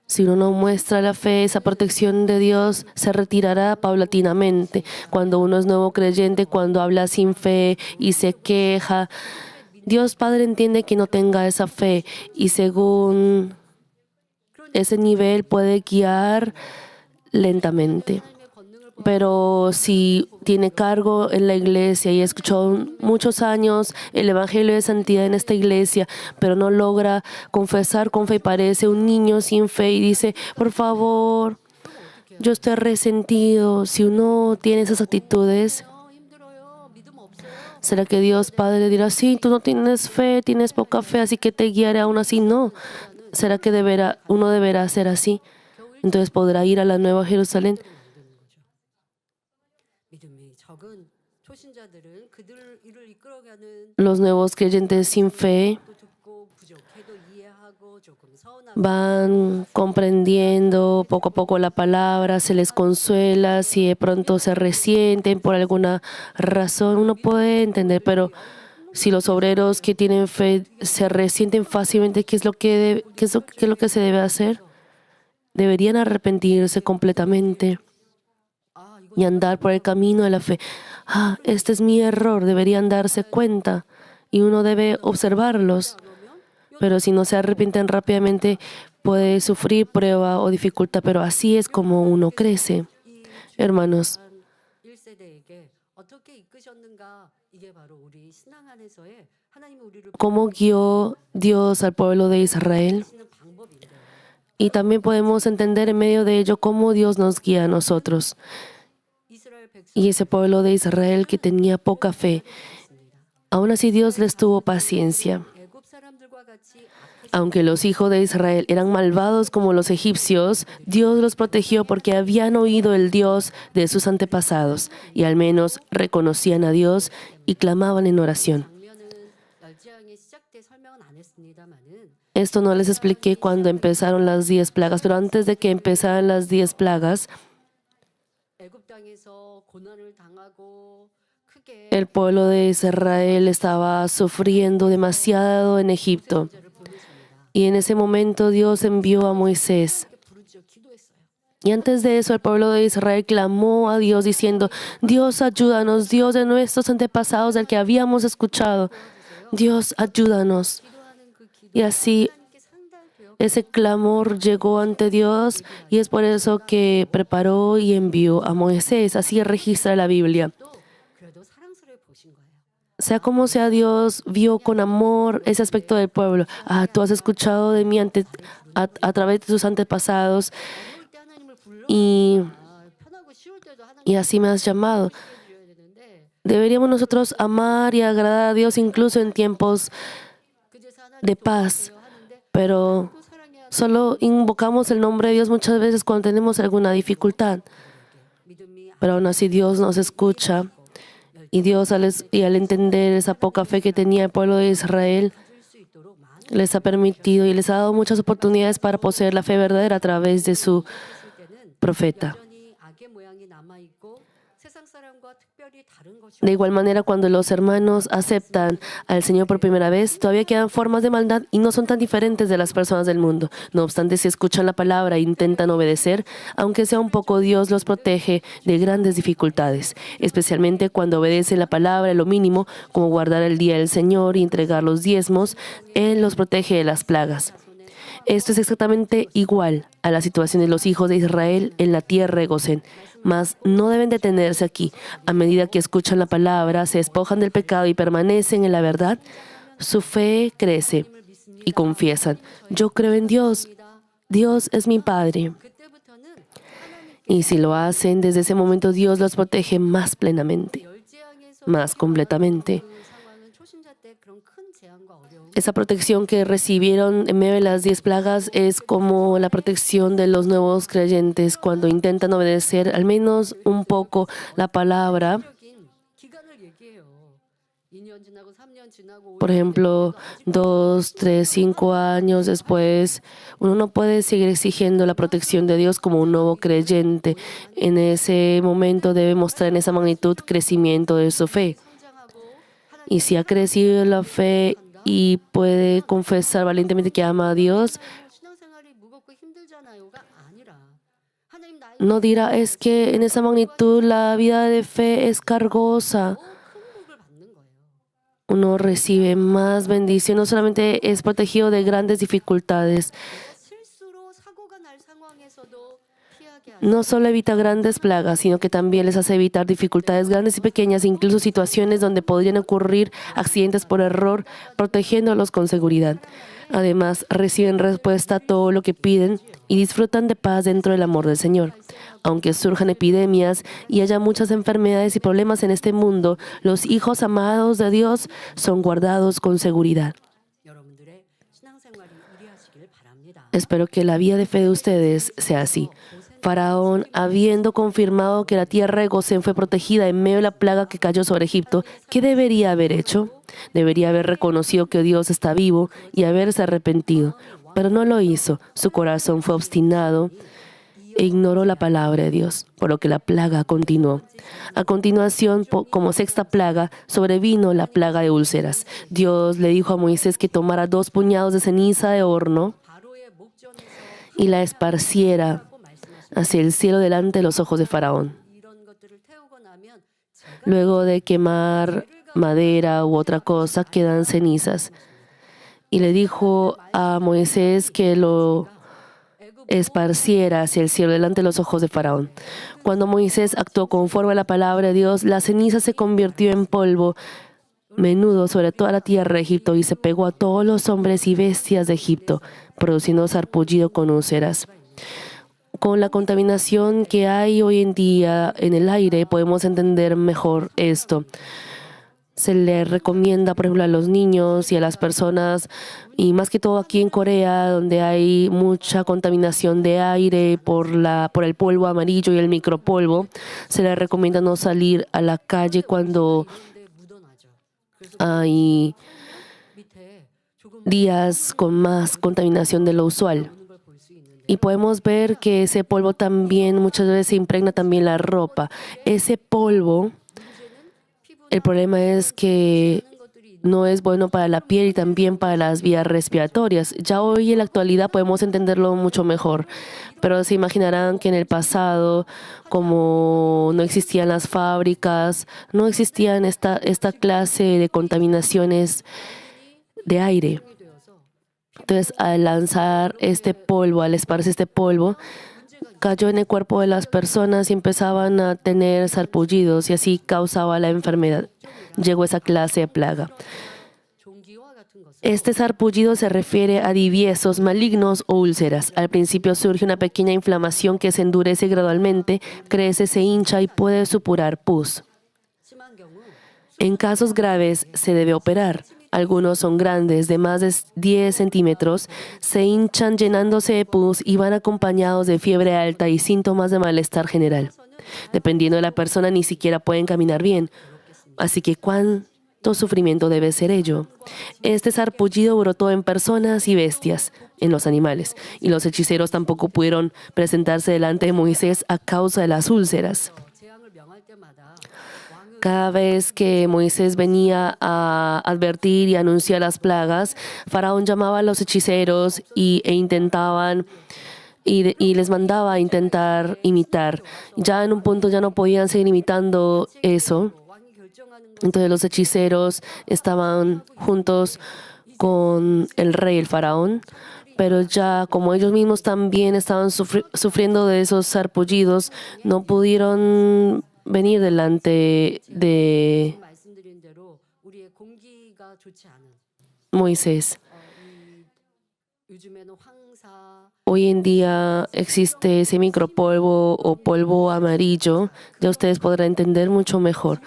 si uno no muestra la fe, esa protección de Dios se retirará paulatinamente. Cuando uno es nuevo creyente, cuando habla sin fe y se queja, Dios Padre entiende que no tenga esa fe y según ese nivel puede guiar lentamente. Pero si tiene cargo en la iglesia y escuchó muchos años el Evangelio de Santidad en esta iglesia, pero no logra confesar con fe y parece un niño sin fe y dice, por favor, yo estoy resentido. Si uno tiene esas actitudes, ¿será que Dios Padre dirá, sí, tú no tienes fe, tienes poca fe, así que te guiaré aún así? No. ¿Será que uno deberá ser así? Entonces podrá ir a la Nueva Jerusalén. Los nuevos creyentes sin fe van comprendiendo poco a poco la palabra, se les consuela, si de pronto se resienten por alguna razón, uno puede entender, pero si los obreros que tienen fe se resienten fácilmente, ¿qué es lo que se debe hacer? Deberían arrepentirse completamente y andar por el camino de la fe. Este es mi error, deberían darse cuenta y uno debe observarlos. Pero si no se arrepienten rápidamente, puede sufrir prueba o dificultad, pero así es como uno crece. Hermanos, ¿cómo guió Dios al pueblo de Israel? Y también podemos entender en medio de ello cómo Dios nos guía a nosotros. Y ese pueblo de Israel que tenía poca fe, aún así Dios les tuvo paciencia. Aunque los hijos de Israel eran malvados como los egipcios, Dios los protegió porque habían oído el Dios de sus antepasados y al menos reconocían a Dios y clamaban en oración. Esto no les expliqué cuando empezaron las 10 plagas, pero antes de que empezaran las 10 plagas, el pueblo de Israel estaba sufriendo demasiado en Egipto. Y en ese momento Dios envió a Moisés. Y antes de eso el pueblo de Israel clamó a Dios diciendo, Dios ayúdanos, Dios de nuestros antepasados del que habíamos escuchado. Dios ayúdanos. Y así ese clamor llegó ante Dios y es por eso que preparó y envió a Moisés. Así registra la Biblia. Sea como sea, Dios vio con amor ese aspecto del pueblo. Tú has escuchado de mí a través de tus antepasados y así me has llamado. Deberíamos nosotros amar y agradar a Dios incluso en tiempos de paz, pero solo invocamos el nombre de Dios muchas veces cuando tenemos alguna dificultad. Pero aún así Dios nos escucha. Y Dios, al entender esa poca fe que tenía el pueblo de Israel, les ha permitido y les ha dado muchas oportunidades para poseer la fe verdadera a través de su profeta. De igual manera, cuando los hermanos aceptan al Señor por primera vez, todavía quedan formas de maldad y no son tan diferentes de las personas del mundo. No obstante, si escuchan la palabra e intentan obedecer, aunque sea un poco, Dios los protege de grandes dificultades, especialmente cuando obedecen la palabra, lo mínimo, como guardar el día del Señor y entregar los diezmos. Él los protege de las plagas. Esto es exactamente igual a la situación de los hijos de Israel en la tierra de Gosén. Mas no deben detenerse aquí. A medida que escuchan la palabra, se despojan del pecado y permanecen en la verdad, su fe crece y confiesan: yo creo en Dios. Dios es mi Padre. Y si lo hacen, desde ese momento Dios los protege más plenamente, más completamente. Esa protección que recibieron en medio de las 10 plagas es como la protección de los nuevos creyentes cuando intentan obedecer al menos un poco la palabra. Por ejemplo, 2, 3, 5 años después, uno no puede seguir exigiendo la protección de Dios como un nuevo creyente. En ese momento debe mostrar en esa magnitud crecimiento de su fe. Y si ha crecido la fe y puede confesar valientemente que ama a Dios, no dirá: es que en esa magnitud la vida de fe es cargosa. Uno recibe más bendición, no solamente es protegido de grandes dificultades, no solo evita grandes plagas, sino que también les hace evitar dificultades grandes y pequeñas, incluso situaciones donde podrían ocurrir accidentes por error, protegiéndolos con seguridad. Además, reciben respuesta a todo lo que piden y disfrutan de paz dentro del amor del Señor. Aunque surjan epidemias y haya muchas enfermedades y problemas en este mundo, los hijos amados de Dios son guardados con seguridad. Espero que la vida de fe de ustedes sea así. Faraón, habiendo confirmado que la tierra de Gosén fue protegida en medio de la plaga que cayó sobre Egipto, ¿qué debería haber hecho? Debería haber reconocido que Dios está vivo y haberse arrepentido, pero no lo hizo. Su corazón fue obstinado e ignoró la palabra de Dios, por lo que la plaga continuó. A continuación, como sexta plaga, sobrevino la plaga de úlceras. Dios le dijo a Moisés que tomara 2 puñados de ceniza de horno y la esparciera hacia el cielo delante de los ojos de Faraón. Luego de quemar madera u otra cosa, quedan cenizas. Y le dijo a Moisés que lo esparciera hacia el cielo delante de los ojos de Faraón. Cuando Moisés actuó conforme a la palabra de Dios, la ceniza se convirtió en polvo menudo sobre toda la tierra de Egipto y se pegó a todos los hombres y bestias de Egipto, produciendo sarpullido con úlceras. Con la contaminación que hay hoy en día en el aire, podemos entender mejor esto. Se le recomienda, por ejemplo, a los niños y a las personas, y más que todo aquí en Corea, donde hay mucha contaminación de aire por el polvo amarillo y el micropolvo, se le recomienda no salir a la calle cuando hay días con más contaminación de lo usual. Y podemos ver que ese polvo también muchas veces impregna también la ropa. Ese polvo, el problema es que no es bueno para la piel y también para las vías respiratorias. Ya hoy en la actualidad podemos entenderlo mucho mejor, pero se imaginarán que en el pasado, como no existían las fábricas, no existían esta clase de contaminaciones de aire. Entonces, al lanzar este polvo, al esparcir este polvo, cayó en el cuerpo de las personas y empezaban a tener sarpullidos y así causaba la enfermedad. Llegó esa clase de plaga. Este sarpullido se refiere a diviesos malignos o úlceras. Al principio surge una pequeña inflamación que se endurece gradualmente, crece, se hincha y puede supurar pus. En casos graves se debe operar. Algunos son grandes, de más de 10 centímetros, se hinchan llenándose de pus y van acompañados de fiebre alta y síntomas de malestar general. Dependiendo de la persona, ni siquiera pueden caminar bien. Así que, ¿cuánto sufrimiento debe ser ello? Este sarpullido brotó en personas y bestias, en los animales, y los hechiceros tampoco pudieron presentarse delante de Moisés a causa de las úlceras. Cada vez que Moisés venía a advertir y anunciar las plagas, Faraón llamaba a los hechiceros y les mandaba a intentar imitar. Ya en un punto ya no podían seguir imitando eso. Entonces los hechiceros estaban juntos con el rey, el faraón, pero ya como ellos mismos también estaban sufriendo de esos sarpullidos, no pudieron venir delante de Moisés. Hoy en día existe ese micropolvo o polvo amarillo, ya ustedes podrán entender mucho mejor.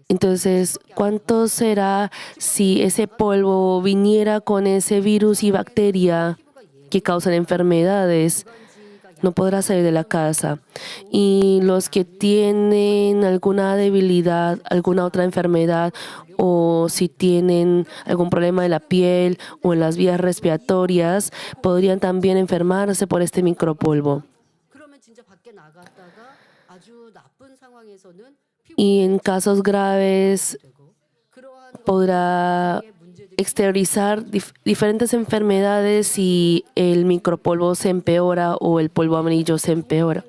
Entonces, ¿cuánto será si ese polvo viniera con ese virus y bacteria que causan enfermedades? No podrá salir de la casa. Y los que tienen alguna debilidad, alguna otra enfermedad, o si tienen algún problema de la piel o en las vías respiratorias, podrían también enfermarse por este micropolvo. Y en casos graves podrá exteriorizar diferentes enfermedades si el micropolvo se empeora o el polvo amarillo se empeora.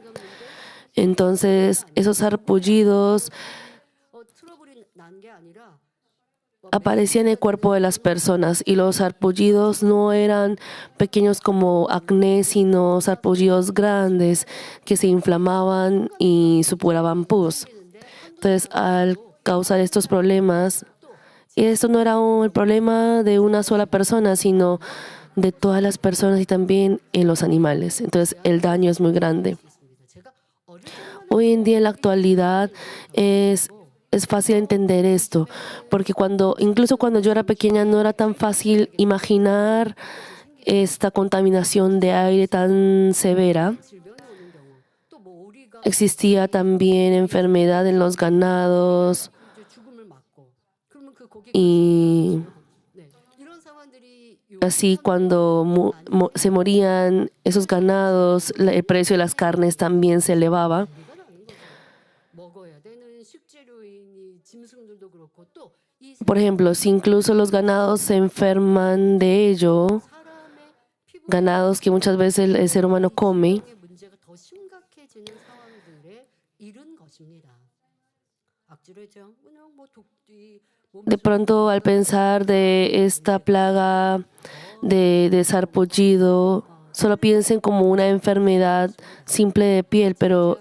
Entonces, esos sarpullidos aparecían en el cuerpo de las personas y los sarpullidos no eran pequeños como acné, sino sarpullidos grandes que se inflamaban y supuraban pus. Entonces, al causar estos problemas, y esto no era el problema de una sola persona, sino de todas las personas y también en los animales. Entonces, el daño es muy grande. Hoy en día, en la actualidad, es fácil entender esto, porque incluso cuando yo era pequeña no era tan fácil imaginar esta contaminación de aire tan severa. Existía también enfermedad en los ganados y así cuando se morían esos ganados, el precio de las carnes también se elevaba. Por ejemplo, si incluso los ganados se enferman de ello, ganados que muchas veces el ser humano come, de pronto al pensar de esta plaga de sarpullido, solo piensen como una enfermedad simple de piel, pero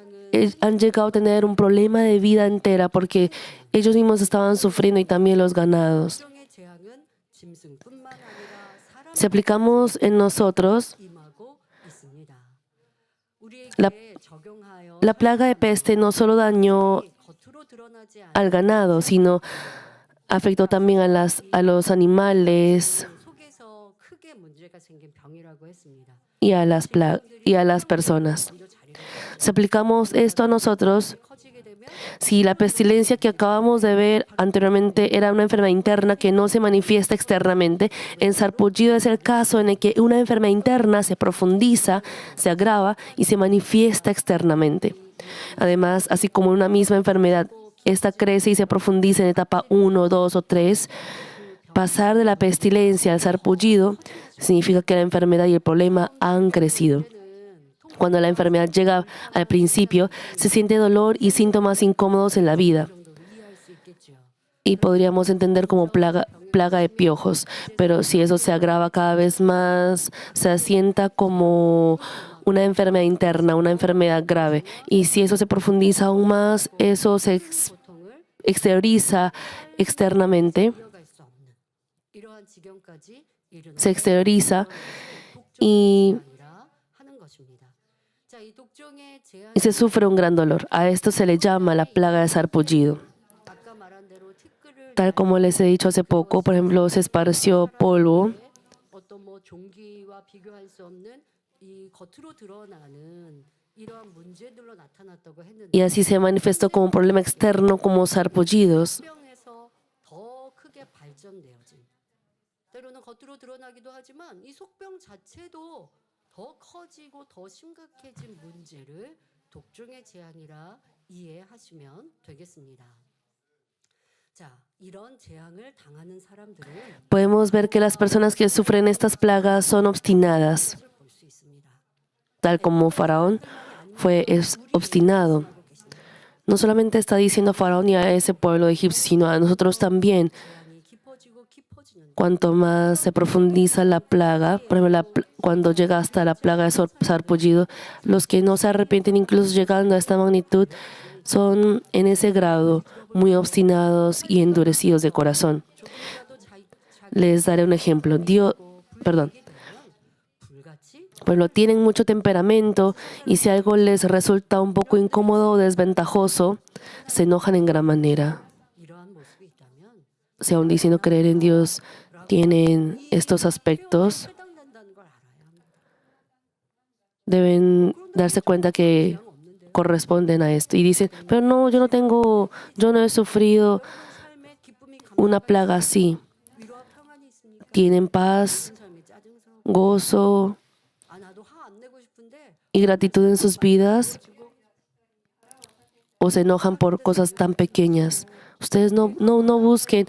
han llegado a tener un problema de vida entera porque ellos mismos estaban sufriendo y también los ganados. Si aplicamos en nosotros, la plaga de peste no solo dañó al ganado, sino afectó también a los animales y a las personas. Si aplicamos esto a nosotros, si la pestilencia que acabamos de ver anteriormente era una enfermedad interna que no se manifiesta externamente, en sarpullido es el caso en el que una enfermedad interna se profundiza, se agrava y se manifiesta externamente. Además, así como una misma enfermedad, esta crece y se profundiza en etapa 1, 2 o 3, pasar de la pestilencia al sarpullido significa que la enfermedad y el problema han crecido. Cuando la enfermedad llega al principio, se siente dolor y síntomas incómodos en la vida. Y podríamos entender como plaga de piojos. Pero si eso se agrava cada vez más, se asienta como una enfermedad interna, una enfermedad grave. Y si eso se profundiza aún más, eso se exterioriza externamente. Se exterioriza y se sufre un gran dolor. A esto se le llama la plaga de sarpullido. Tal como les he dicho hace poco, por ejemplo, se esparció polvo y así se manifestó como un problema externo como sarpullidos. 이해하시면 되겠습니다. 자, 이런 재앙을 당하는 사람들은 Podemos ver que las personas que sufren estas plagas son obstinadas, 것을 볼 수 있습니다. tal como Faraón fue obstinado. No solamente está diciendo a Faraón y a ese pueblo de Egipto, sino a nosotros también. 재앙이 깊어지고 깊어지는데 Cuanto más se profundiza la plaga, por ejemplo, cuando llega hasta la plaga de sarpullido, los que no se arrepienten, incluso llegando a esta magnitud, son en ese grado muy obstinados y endurecidos de corazón. 조금이라도 자기 Les daré un ejemplo. Perdón. 불같이 Pues tienen mucho temperamento y si algo les resulta un poco incómodo o desventajoso, se enojan en gran manera. 이러한 모습이 있다면 Si aún diciendo creer en Dios tienen estos aspectos, 해당된다는 걸 알아야 합니다. deben darse cuenta que corresponden a esto. Y dicen, pero no, yo no he sufrido 삶의 기쁨이 una plaga así. 위로와 평안이 있으니까 Tienen paz, 삶이 짜증스러워. gozo 나도 화 안 내고 싶은데 y gratitud en sus vidas, 지고 o se enojan por cosas tan pequeñas. Ustedes no busquen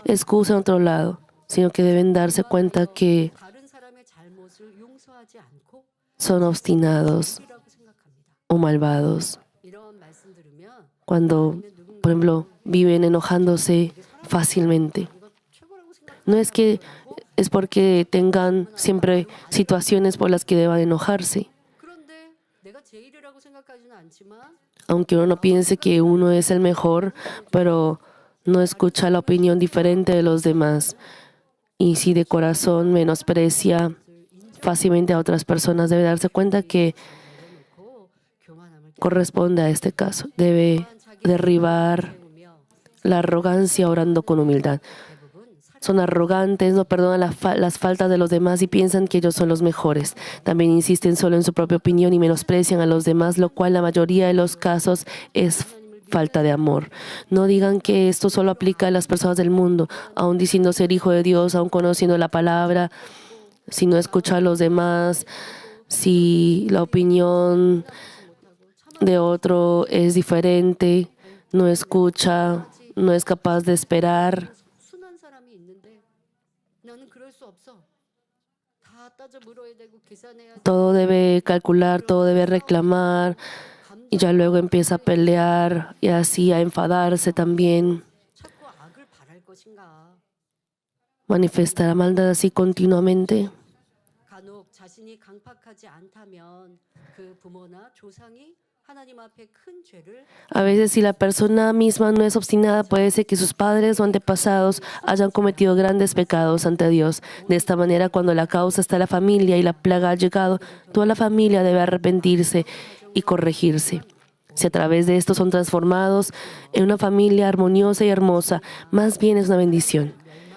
excusa en otro lado, sino que deben darse cuenta que 다른 사람의 잘못을 용서하지 않고 son obstinados 이라고 생각합니다. o malvados. 이런 말씀 들으면 Cuando, por ejemplo, viven enojándose fácilmente. 이거 최고라고 생각. No es que es porque tengan siempre situaciones por las que deban enojarse. 그런데 내가 제일이라고 생각하지는 않지만 Aunque uno no piense que uno es el mejor, pero no escucha la opinión diferente de los demás. Y si de corazón menosprecia fácilmente a otras personas, debe darse cuenta que 내려놓고 교만함을 corresponde a este caso. Debe derribar 깨우며 la arrogancia orando con humildad. 대부분 Son arrogantes, no perdonan las faltas de los demás y piensan que ellos son los mejores. También insisten solo en su propia opinión y menosprecian a los demás, lo cual en la mayoría de los casos es falta de amor. No digan que esto solo aplica a las personas del mundo, aun diciendo ser hijo de Dios, aun conociendo la palabra, si no escucha a los demás, si la opinión de otro es diferente, no escucha, no es capaz de esperar. 순한 사람이 있는데 나는 그럴 수 없어. 다 따져 물어야 되고 계산해야 돼. Todo debe calcular, todo debe reclamar y ya luego empieza a pelear y así a enfadarse también, 자꾸 악을 바랄 것인가? manifestar la maldad así continuamente. 간혹 자신이 강팍하지 않다면 그 부모나 조상이 하나님 앞에 큰 죄를 A veces si la persona misma no es obstinada, puede ser que sus padres o antepasados hayan cometido grandes pecados ante Dios. De esta manera, cuando la causa está en la familia y la plaga ha llegado, toda la familia debe arrepentirse y corregirse. Si a través de esto son transformados en una familia armoniosa y hermosa, más bien es una bendición.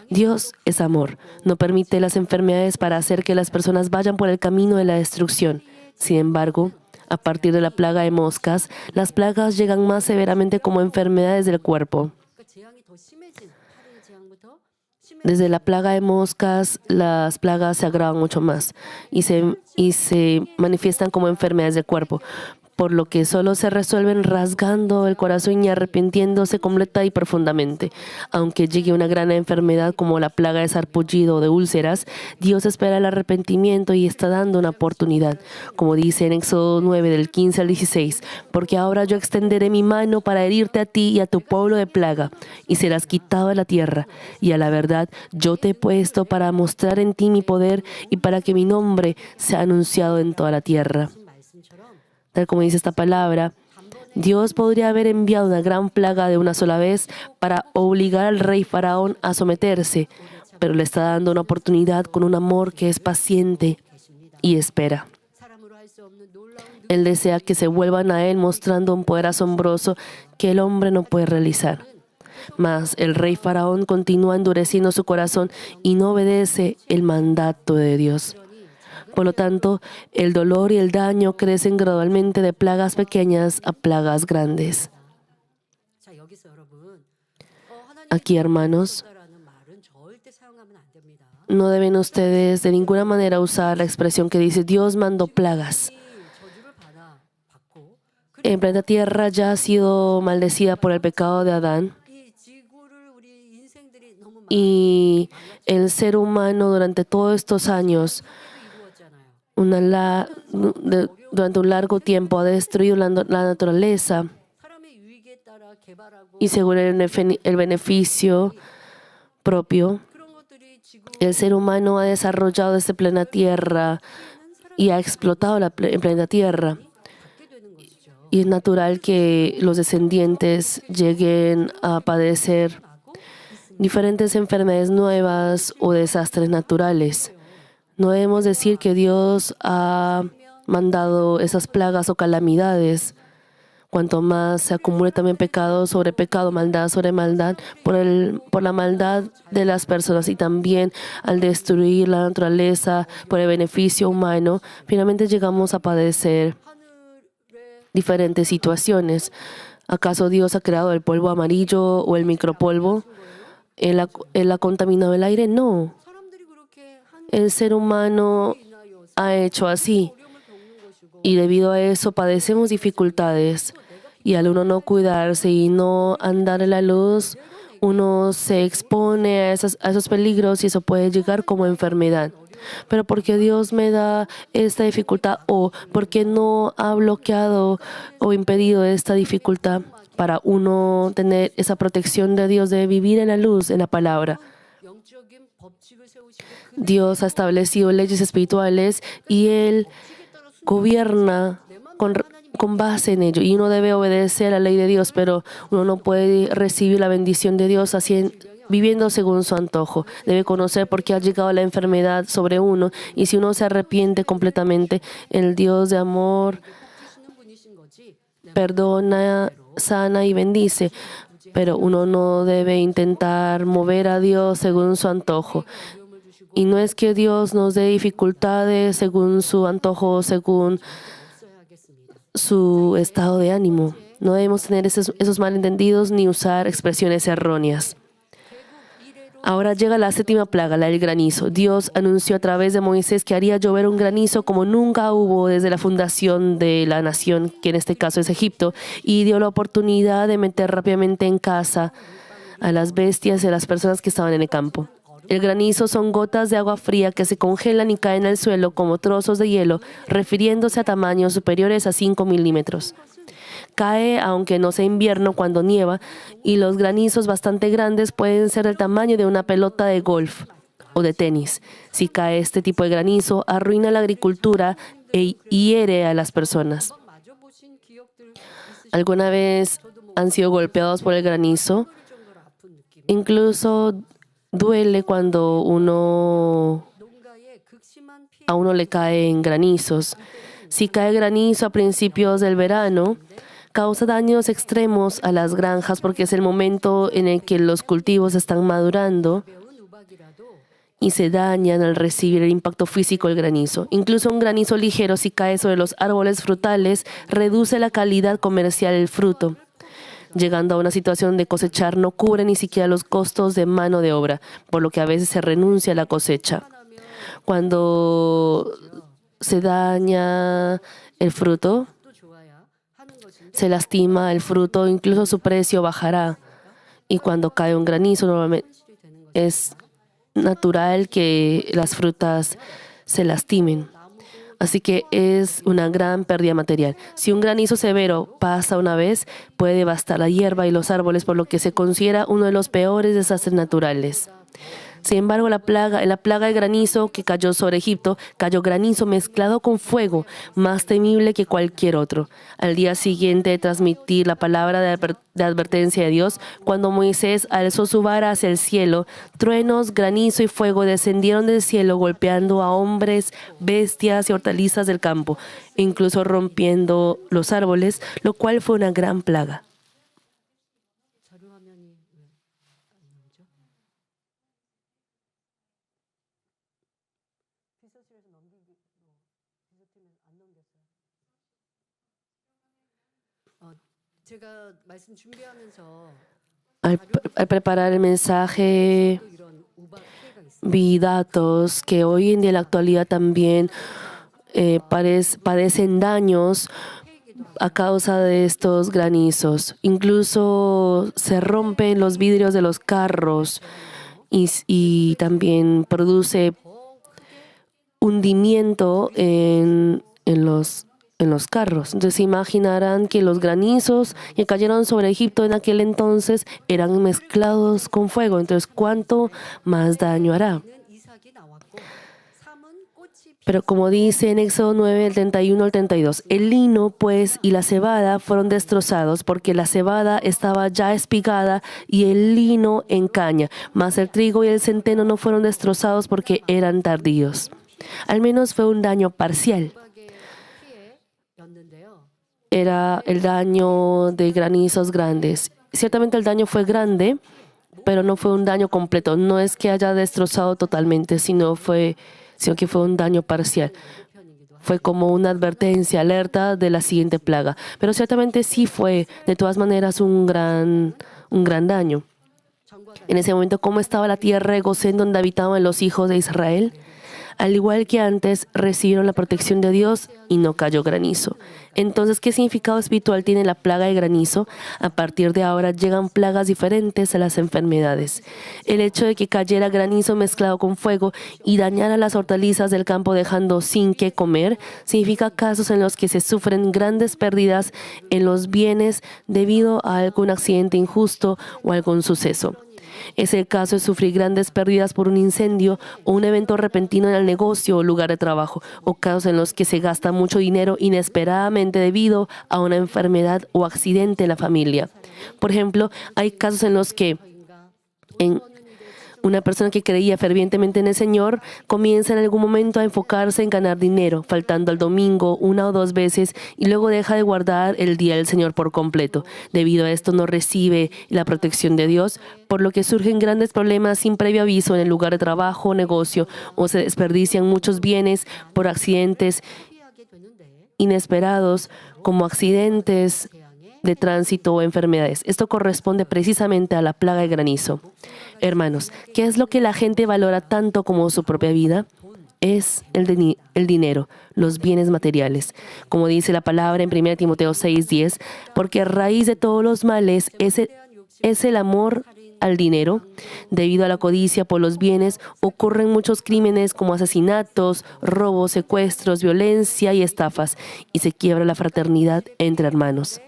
Dios es amor. No permite las enfermedades para hacer que las personas vayan por el camino de la destrucción. Sin embargo, a partir de la plaga de moscas, las plagas llegan más severamente como enfermedades del cuerpo. 그러니까 재앙이 더 심해진 다른 재앙부터 심해 Desde la plaga de moscas, las plagas se agravan mucho más y se manifiestan como enfermedades del cuerpo, por lo que solo se resuelven rasgando el corazón y arrepintiéndose completa y profundamente. Aunque llegue una gran enfermedad como la plaga de sarpullido o de úlceras, Dios espera el arrepentimiento y está dando una oportunidad, como dice en Éxodo 9 del 15 al 16, porque ahora yo extenderé mi mano para herirte a ti y a tu pueblo de plaga, y serás quitado de la tierra, y a la verdad yo te he puesto para mostrar en ti mi poder y para que mi nombre sea anunciado en toda la tierra. 말씀처럼 Tal como dice esta palabra, Dios podría haber enviado una gran plaga de una sola vez para obligar al rey Faraón a someterse, pero le está dando una oportunidad con un amor que es paciente y espera. 사람으로 할 수 없는 놀라운 Él desea que se vuelvan a Él mostrando un poder asombroso que el hombre no puede realizar. Mas el rey Faraón continúa endureciendo su corazón y no obedece el mandato de Dios. Por lo tanto, el dolor y el daño crecen gradualmente de plagas pequeñas a plagas grandes. 자, 여기서 여러분 Aquí, hermanos, 하나님의 말은 절대 사용하면 안 됩니다. no deben ustedes de ninguna manera usar la expresión que dice Dios mandó plagas. 저주를 받고 el planeta Tierra ya ha sido maldecida por el pecado de Adán. 이 지구를 우리 인생들이 너무 Y el ser humano durante todos estos años, durante un largo tiempo, ha destruido la naturaleza 사람의 유익에 따라 개발하고 y según el beneficio propio, 그런 것들이 지구 el ser humano ha desarrollado este planeta Tierra y ha explotado el planeta Tierra. 갖게 되는 것이죠. Y es natural que los descendientes lleguen a padecer diferentes enfermedades nuevas o desastres naturales. No debemos decir que Dios ha mandado esas plagas o calamidades. Cuanto más se acumule también pecado sobre pecado, maldad sobre maldad, por la maldad de las personas y también al destruir la naturaleza por el beneficio humano, finalmente llegamos a padecer 하늘에 diferentes situaciones. ¿Acaso Dios ha creado el polvo amarillo o el micropolvo? ¿Él ha contaminado el aire? No. 사람들이 그렇게 한 El ser humano 인하여 ha hecho así. 어려움을 겪는 것이고 Y debido a eso padecemos dificultades. Y al uno no cuidarse y no andar en la luz, uno se expone a esos peligros y eso puede llegar como enfermedad. Pero ¿por qué Dios me da esta dificultad? ¿O por qué no ha bloqueado o impedido esta dificultad? Para uno tener esa protección de Dios, de vivir en la luz, en la palabra. 영적인 법칙을 세우시고 그 Dios ha establecido leyes espirituales y Él gobierna con base en ello. Y uno debe obedecer a la ley de Dios, pero uno no puede recibir la bendición de Dios viviendo según su antojo. Debe conocer por qué ha llegado la enfermedad sobre uno. Y si uno se arrepiente completamente, el Dios de amor 고치시는 분이신 거지. perdona, sana y bendice. Pero uno no debe intentar mover a Dios según su antojo. 어려움을 주시고 Y no es que Dios nos dé dificultades según su antojo, según 없어야 하겠습니다. su estado de ánimo. No debemos tener esos malentendidos ni usar expresiones erróneas. Ahora llega la séptima plaga, la del granizo. Dios anunció a través de Moisés que haría llover un granizo como nunca hubo desde la fundación de la nación, que en este caso es Egipto, y dio la oportunidad de meter rápidamente en casa a las bestias y a las personas que estaban en el campo. El granizo son gotas de agua fría que se congelan y caen al suelo como trozos de hielo, refiriéndose a tamaños superiores a 5 milímetros. Cae aunque no sea invierno cuando nieva, y los granizos bastante grandes pueden ser del tamaño de una pelota de golf o de tenis. Si cae este tipo de granizo, arruina la agricultura e hiere a las personas. 마저 보신 기억들 있으실 ¿Alguna vez han sido golpeados por el granizo? 정도로 아픈 느낌. Incluso duele cuando 농가에 극심한 피해 a uno le caen granizos. Si cae granizo a principios del verano, causa daños extremos a las granjas porque es el momento en el que los cultivos están madurando 배운 우박이라도 y se dañan al recibir el impacto físico del granizo. Incluso un granizo ligero, si cae sobre los árboles frutales, reduce la calidad comercial del fruto, llegando a una situación de cosechar no cubre ni siquiera los costos de mano de obra, por lo que a veces se renuncia a la cosecha. Cuando se daña el fruto, 또 좋아야 하는 것인데 se lastima el fruto, incluso su precio bajará. Y cuando cae un granizo, normalmente 현실이 되는 것. es natural que las frutas se lastimen. Así que es una gran pérdida material. Si un granizo severo pasa una vez, puede devastar la hierba y los árboles, por lo que se considera uno de los peores desastres naturales. Sin embargo, en la plaga de granizo que cayó sobre Egipto, cayó granizo mezclado con fuego, más temible que cualquier otro. Al día siguiente de transmitir la palabra de advertencia de Dios, cuando Moisés alzó su vara hacia el cielo, truenos, granizo y fuego descendieron del cielo, golpeando a hombres, bestias y hortalizas del campo, incluso rompiendo los árboles, lo cual fue una gran plaga. 자료 화면이 왜 안 나오죠? 비서실에서 넘기기 비서팀에서 안 넘겼어요. 제가 말씀 준비하면서 Al preparar el mensaje, 또 이런 우박 피해가 있어요. vi datos que hoy en día en la actualidad también padecen daños a causa de estos granizos. Incluso se rompen los vidrios de los carros y también produce hundimiento en los carros. Entonces se imaginarán que los granizos que cayeron sobre Egipto en aquel entonces eran mezclados con fuego. Entonces, ¿cuánto más daño hará? 이삭이 나왔고 3은 꽃이 Pero como dice en Éxodo 9, el 31 al 32, el lino pues y la cebada fueron destrozados porque la cebada estaba ya espigada y el lino en caña, mas el trigo y el centeno no fueron destrozados porque eran tardíos. Al menos fue un daño parcial. 수박의 피해였는데요. Era el daño de granizos grandes. Ciertamente el daño fue grande, pero no fue un daño completo. No es que haya destrozado totalmente, sino que fue un daño parcial. Fue como una advertencia, alerta de la siguiente plaga. Pero ciertamente sí fue, de todas maneras, un gran daño. En ese momento, ¿cómo estaba la tierra de Gosén donde habitaban los hijos de Israel? Al igual que antes, recibieron la protección de Dios y no cayó granizo. Entonces, ¿qué significado espiritual tiene la plaga de granizo? A partir de ahora llegan plagas diferentes a las enfermedades. El hecho de que cayera granizo mezclado con fuego y dañara las hortalizas del campo dejando sin qué comer, significa casos en los que se sufren grandes pérdidas en los bienes debido a algún accidente injusto o algún suceso. Es el caso de sufrir grandes pérdidas por un incendio o un evento repentino en el negocio o lugar de trabajo, o casos en los que se gasta mucho dinero inesperadamente debido a una enfermedad o accidente en la familia. Por ejemplo, hay casos en los que una persona que creía fervientemente en el Señor comienza en algún momento a enfocarse en ganar dinero, faltando al domingo 1 o 2 veces y luego deja de guardar el día del Señor por completo. Debido a esto no recibe la protección de Dios, por lo que surgen grandes problemas sin previo aviso en el lugar de trabajo o negocio, o se desperdician muchos bienes por accidentes 피하게 되는데 inesperados como accidentes de tránsito o enfermedades. Esto corresponde precisamente a la plaga de granizo. Hermanos, ¿qué es lo que la gente valora tanto como su propia vida? Es el dinero, los bienes materiales. Como dice la palabra en 1 Timoteo 6:10, porque raíz de todos los males es el amor al dinero. Debido a la codicia por los bienes, ocurren muchos crímenes como asesinatos, robos, secuestros, violencia y estafas, y se quiebra la fraternidad entre hermanos.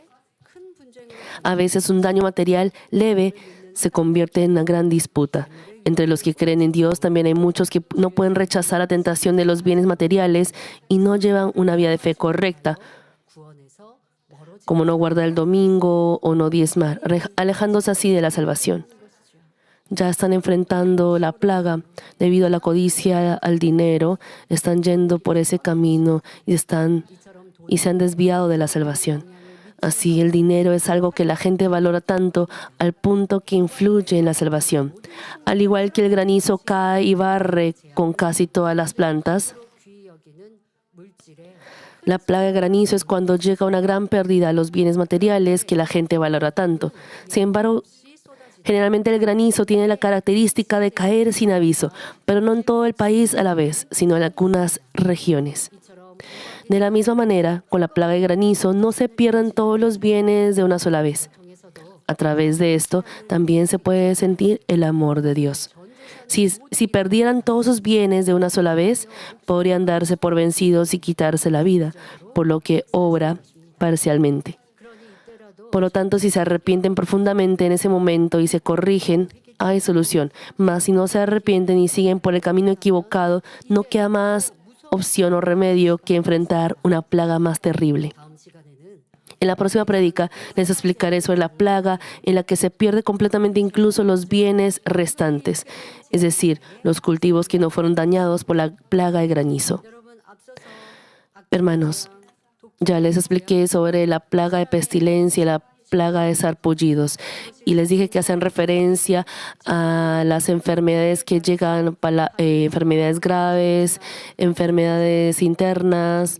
큰 분쟁으로 A veces un daño material leve se convierte en una gran disputa. Entre los que creen en Dios también hay muchos que no pueden rechazar la tentación de los bienes materiales y no llevan una vida de fe correcta, 구원에서 멀어지는 como no guardar el domingo o no diezmar, alejándose así de la salvación. Ya están enfrentando la plaga debido a la codicia al dinero, están yendo por ese camino y se han desviado de la salvación. Así, el dinero es algo que la gente valora tanto al punto que influye en la salvación. Al igual que el granizo cae y barre con casi todas las plantas, 귀히 여기는 물질에 la plaga de granizo es cuando llega una gran pérdida a los bienes materiales que la gente valora tanto. Sin embargo, generalmente el granizo tiene la característica de caer sin aviso, pero no en todo el país a la vez, sino en algunas regiones. 이처럼 De la misma manera, con la plaga de granizo no se pierden todos los bienes de una sola vez. 통해서도 A través de esto también se puede sentir el amor de Dios. Si perdieran todos sus bienes de una sola vez, podrían darse por vencidos y quitarse la vida, por lo que obra parcialmente. 그러니 이때라도 Por lo tanto, si se arrepienten profundamente en ese momento y se corrigen, hay solución. Mas si no se arrepienten y siguen por el camino equivocado, no queda más opción o remedio que enfrentar una plaga más terrible. 다음 시간에는 En la próxima prédica les explicaré sobre la plaga en la que se pierde completamente incluso los bienes restantes, es decir, los cultivos que no fueron dañados por la plaga de granizo. 여러분 앞서서 Hermanos, ya les expliqué sobre la plaga de pestilencia y la plaga de sarpullidos y les dije que hacen referencia a las enfermedades que llegan, enfermedades graves, enfermedades internas,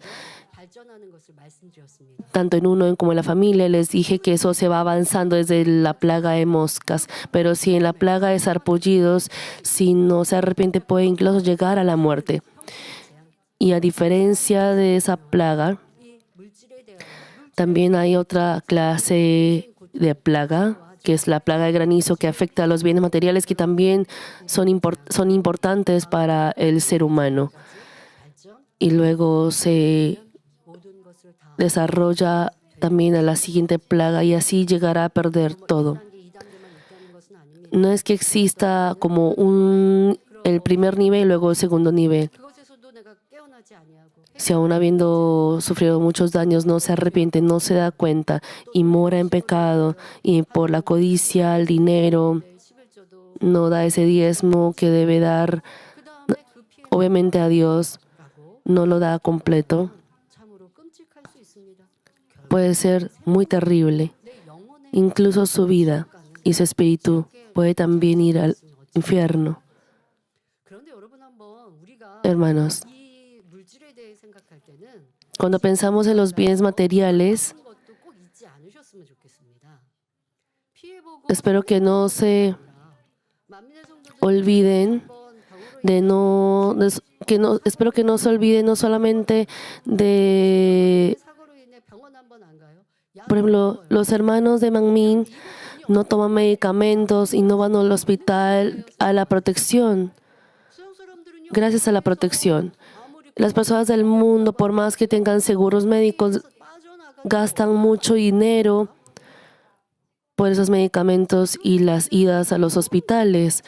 발전하는 것을 말씀드렸습니다. tanto en uno como en la familia. Les dije que eso se va avanzando desde la plaga de moscas, pero si en la plaga de sarpullidos, si no se arrepiente, puede incluso llegar a la muerte. Y a diferencia de esa plaga, 이 물질에 대한 También hay otra clase de plaga, que es la plaga de granizo, que afecta a los bienes materiales que también son importantes para el ser humano. Y luego se 모든 것을 다 desarrolla también a la siguiente plaga y así llegará a perder todo. 1단계, 2단계만 있다는 것은 아닙니다. No es que exista como el primer nivel y luego el segundo nivel. 그것에서도 내가 깨어나지 아니하고 Si aún habiendo sufrido muchos daños no se arrepiente, no se da cuenta y mora en pecado y por la codicia, el dinero, 11절도 no da ese diezmo que debe dar, 그다음에 그 피해라고 obviamente a Dios, no lo da completo, 참으로 끔찍할 수 있습니다. puede ser muy terrible. 내 영혼의 Incluso su vida y su espíritu puede también ir al infierno. 그런데 여러분 한번 우리가 Hermanos, 이 물질에 대해 생각할 때는 cuando pensamos en los bienes materiales, 그런 것도 꼭 잊지 않으셨으면 좋겠습니다. 피해보고 espero que no se 만민의 성도들 olviden 한번 병으로 de espero que no se olviden no solamente de, 사고로 인해 병원 한번 안 가요? por ejemplo, los hermanos de Mangmin no toman medicamentos y no van al hospital a la protección, 수영 사람들은요 gracias a la protección. 아무리 Las personas del mundo, por más que tengan seguros médicos, 빠져나가 gastan mucho dinero por esos medicamentos y las idas a los hospitales.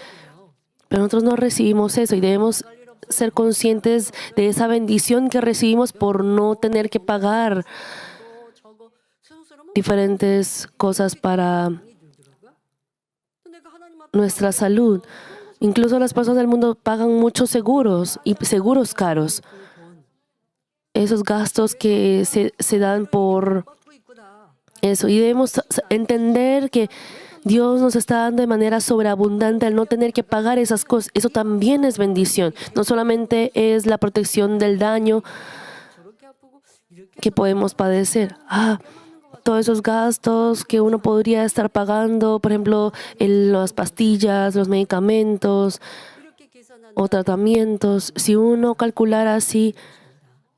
Pero nosotros no recibimos eso y debemos ser conscientes de esa bendición que recibimos por no tener que pagar 저거 수영 사람은 diferentes cosas para 많이 들더라고요. 근데 내가 하나님 앞에 nuestra salud. Incluso las personas del mundo pagan muchos seguros y seguros caros. 돈 Esos gastos que se dan por 받고 있구나. eso. Y debemos entender que Dios nos está dando de manera sobreabundante al no tener que pagar esas cosas. Eso también es bendición. No solamente es la protección del daño 저렇게 아프고 이렇게 que podemos padecer. Todos esos gastos que uno podría estar pagando, por ejemplo, las pastillas, los medicamentos 이렇게 계산하는 o tratamientos. Si uno calculara así,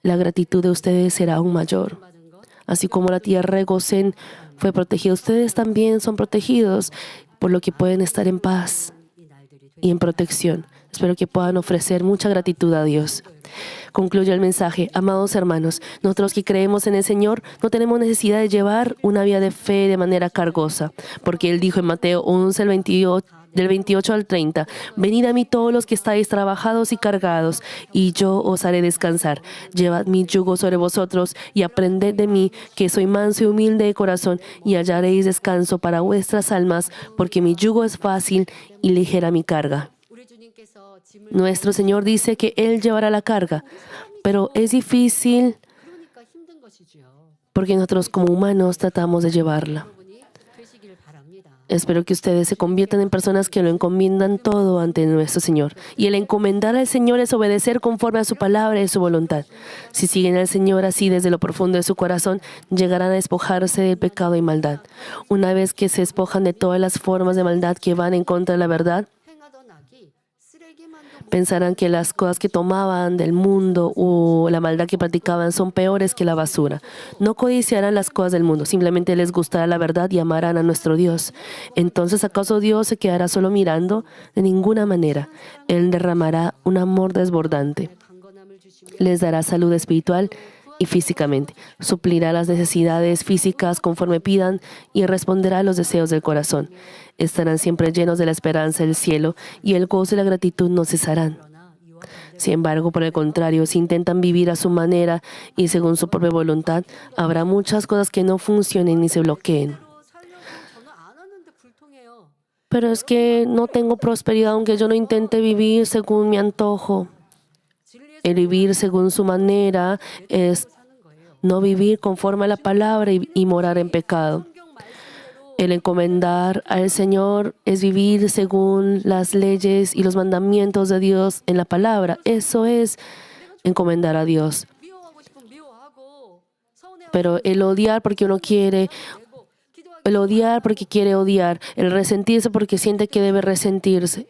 la gratitud de ustedes será aún mayor. 받은 것 Así como la tierra de Gosén fue protegida, ustedes también son protegidos, por lo que pueden estar en paz 이 날들이 y en protección. Espero que puedan ofrecer mucha gratitud a Dios. Concluyo el mensaje. Amados hermanos, nosotros que creemos en el Señor no tenemos necesidad de llevar una vida de fe de manera cargosa, porque Él dijo en Mateo 11, del 28 al 30, venid a mí todos los que estáis trabajados y cargados, y yo os haré descansar. Llevad mi yugo sobre vosotros y aprended de mí, que soy manso y humilde de corazón, y hallaréis descanso para vuestras almas, porque mi yugo es fácil y ligera mi carga. 우리 주님께서 짐을 Nuestro Señor dice que Él llevará la carga, pero es difícil 그러니까 힘든 것이지요. porque nosotros como humanos tratamos de llevarla. 여러분이 되시길 바랍니다. Espero que ustedes se conviertan en personas que lo encomiendan todo ante nuestro Señor. Y el encomendar al Señor es obedecer conforme a su palabra y su voluntad. Si siguen al Señor así desde lo profundo de su corazón, llegarán a despojarse del pecado y maldad. Una vez que se despojan de todas las formas de maldad que van en contra de la verdad, 행하던 악이 쓰레기만도 pensarán que las cosas que tomaban del mundo o la maldad que practicaban son peores que la basura. No codiciarán las cosas del mundo, simplemente les gustará la verdad y amarán a nuestro Dios. Entonces, ¿acaso Dios se quedará solo mirando? De ninguna manera. Él derramará un amor desbordante. 강건함을 주시며 Les dará salud espiritual y físicamente. Suplirá las necesidades físicas conforme pidan y responderá a los deseos del corazón. Estarán siempre llenos de la esperanza del cielo y el gozo y la gratitud no cesarán. 그러나 이와 Sin embargo, por el contrario, si intentan vivir a su manera y según su propia voluntad, habrá muchas cosas que no funcionen ni se bloqueen. 반대로 살려고 저는 안 하는데 불통해요. Pero es que no tengo prosperidad aunque yo no intente vivir según mi antojo. 진리의 El vivir según su manera es 사는 거예요. no vivir conforme a la palabra y morar en pecado. 성경 말씀대로 El encomendar al Señor es vivir según las leyes y los mandamientos de Dios en la palabra. Eso es encomendar a Dios. 미워하고 싶으면 미워하고 서운해하고 Pero el odiar porque uno quiere, 되고 기도하기 el odiar porque quiere odiar, el resentirse porque siente que debe resentirse.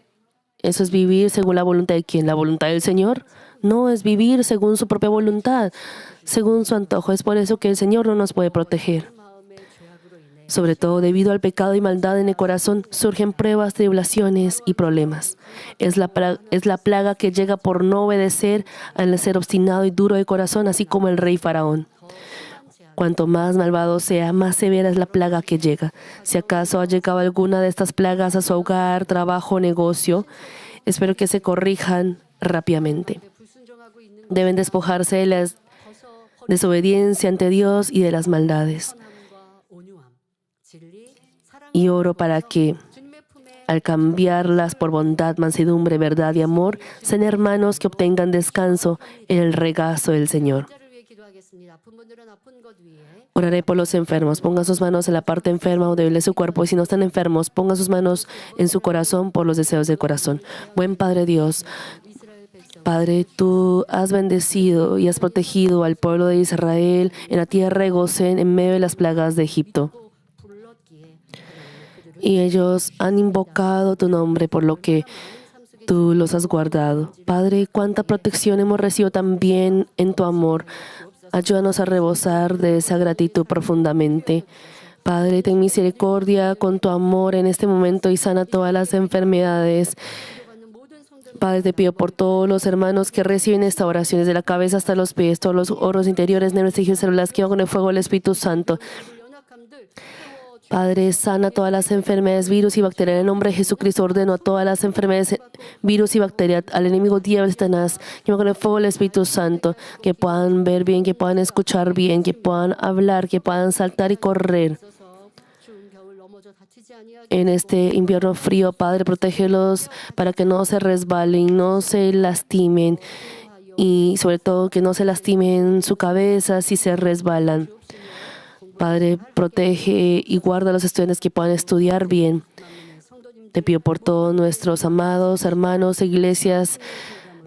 Eso es vivir según la voluntad de ¿quién? ¿La voluntad del Señor? No es vivir según su propia voluntad, según su antojo. Es por eso que el Señor no nos puede proteger. 마음의 죄악으로 인해 Sobre todo debido al pecado y maldad en el corazón, surgen pruebas, tribulaciones y problemas. Es la plaga que llega por no obedecer al ser obstinado y duro de corazón, así como el rey Faraón. Cuanto más malvado sea, más severa es la plaga que llega. Si acaso ha llegado alguna de estas plagas a su hogar, trabajo, negocio, espero que se corrijan rápidamente. 불순종하고 있는 Deben despojarse de la 벗어 desobediencia ante Dios y de las maldades. 선함과 온유함, 진리, 사랑 Y oro para que, 주님의 품에 al cambiarlas por bondad, mansedumbre, verdad y amor, sean hermanos que obtengan descanso en el regazo del Señor. 자를 위해 기도하겠습니다. 아픈 분들은 아픈 것 위에 Oraré por los enfermos. Pongan sus manos en la parte enferma o débil de su cuerpo. Y si no están enfermos, pongan sus manos en su corazón por los deseos del corazón. Buen Padre Dios, 이스라엘 백성 Padre, tú has bendecido y has protegido al pueblo de Israel en la tierra de Gosén en medio de las plagas de Egipto. 또 불렀기에 그들을 Y ellos han invocado tu nombre, por lo que tú los has guardado. Padre, cuánta protección hemos recibido también en tu amor. Ayúdanos a rebosar de esa gratitud profundamente. Padre, ten misericordia con tu amor en este momento y sana todas las enfermedades. 받는 모든 성도들 Padre, te pido por todos los hermanos que reciben esta oración, desde la cabeza hasta los pies, todos los órganos interiores, nervios, tejidos, células, que con el fuego del Espíritu Santo. 연약함들 Padre, sana todas las enfermedades, virus y bacterias. En el nombre de Jesucristo ordeno a todas las enfermedades, virus y bacterias, al enemigo diablo Satanás, que con el fuego del Espíritu Santo, que puedan ver bien, que puedan escuchar bien, que puedan hablar, que puedan saltar y correr. 있어서 추운 겨울 넘어져 다치지 아니하게 En este invierno frío, Padre, protégelos para que no se resbalen, no se lastimen y sobre todo que no se lastimen su cabeza si se resbalan. Padre, protege y guarda a los estudiantes que puedan estudiar bien. Te pido por todos nuestros amados hermanos, iglesias,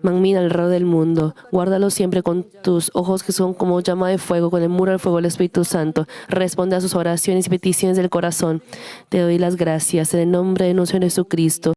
Manmin alrededor del mundo. Guárdalos siempre con tus ojos que son como llama de fuego, con el muro del fuego del Espíritu Santo. Responde a sus oraciones y peticiones del corazón. Te doy las gracias en el nombre de nuestro Señor Jesucristo.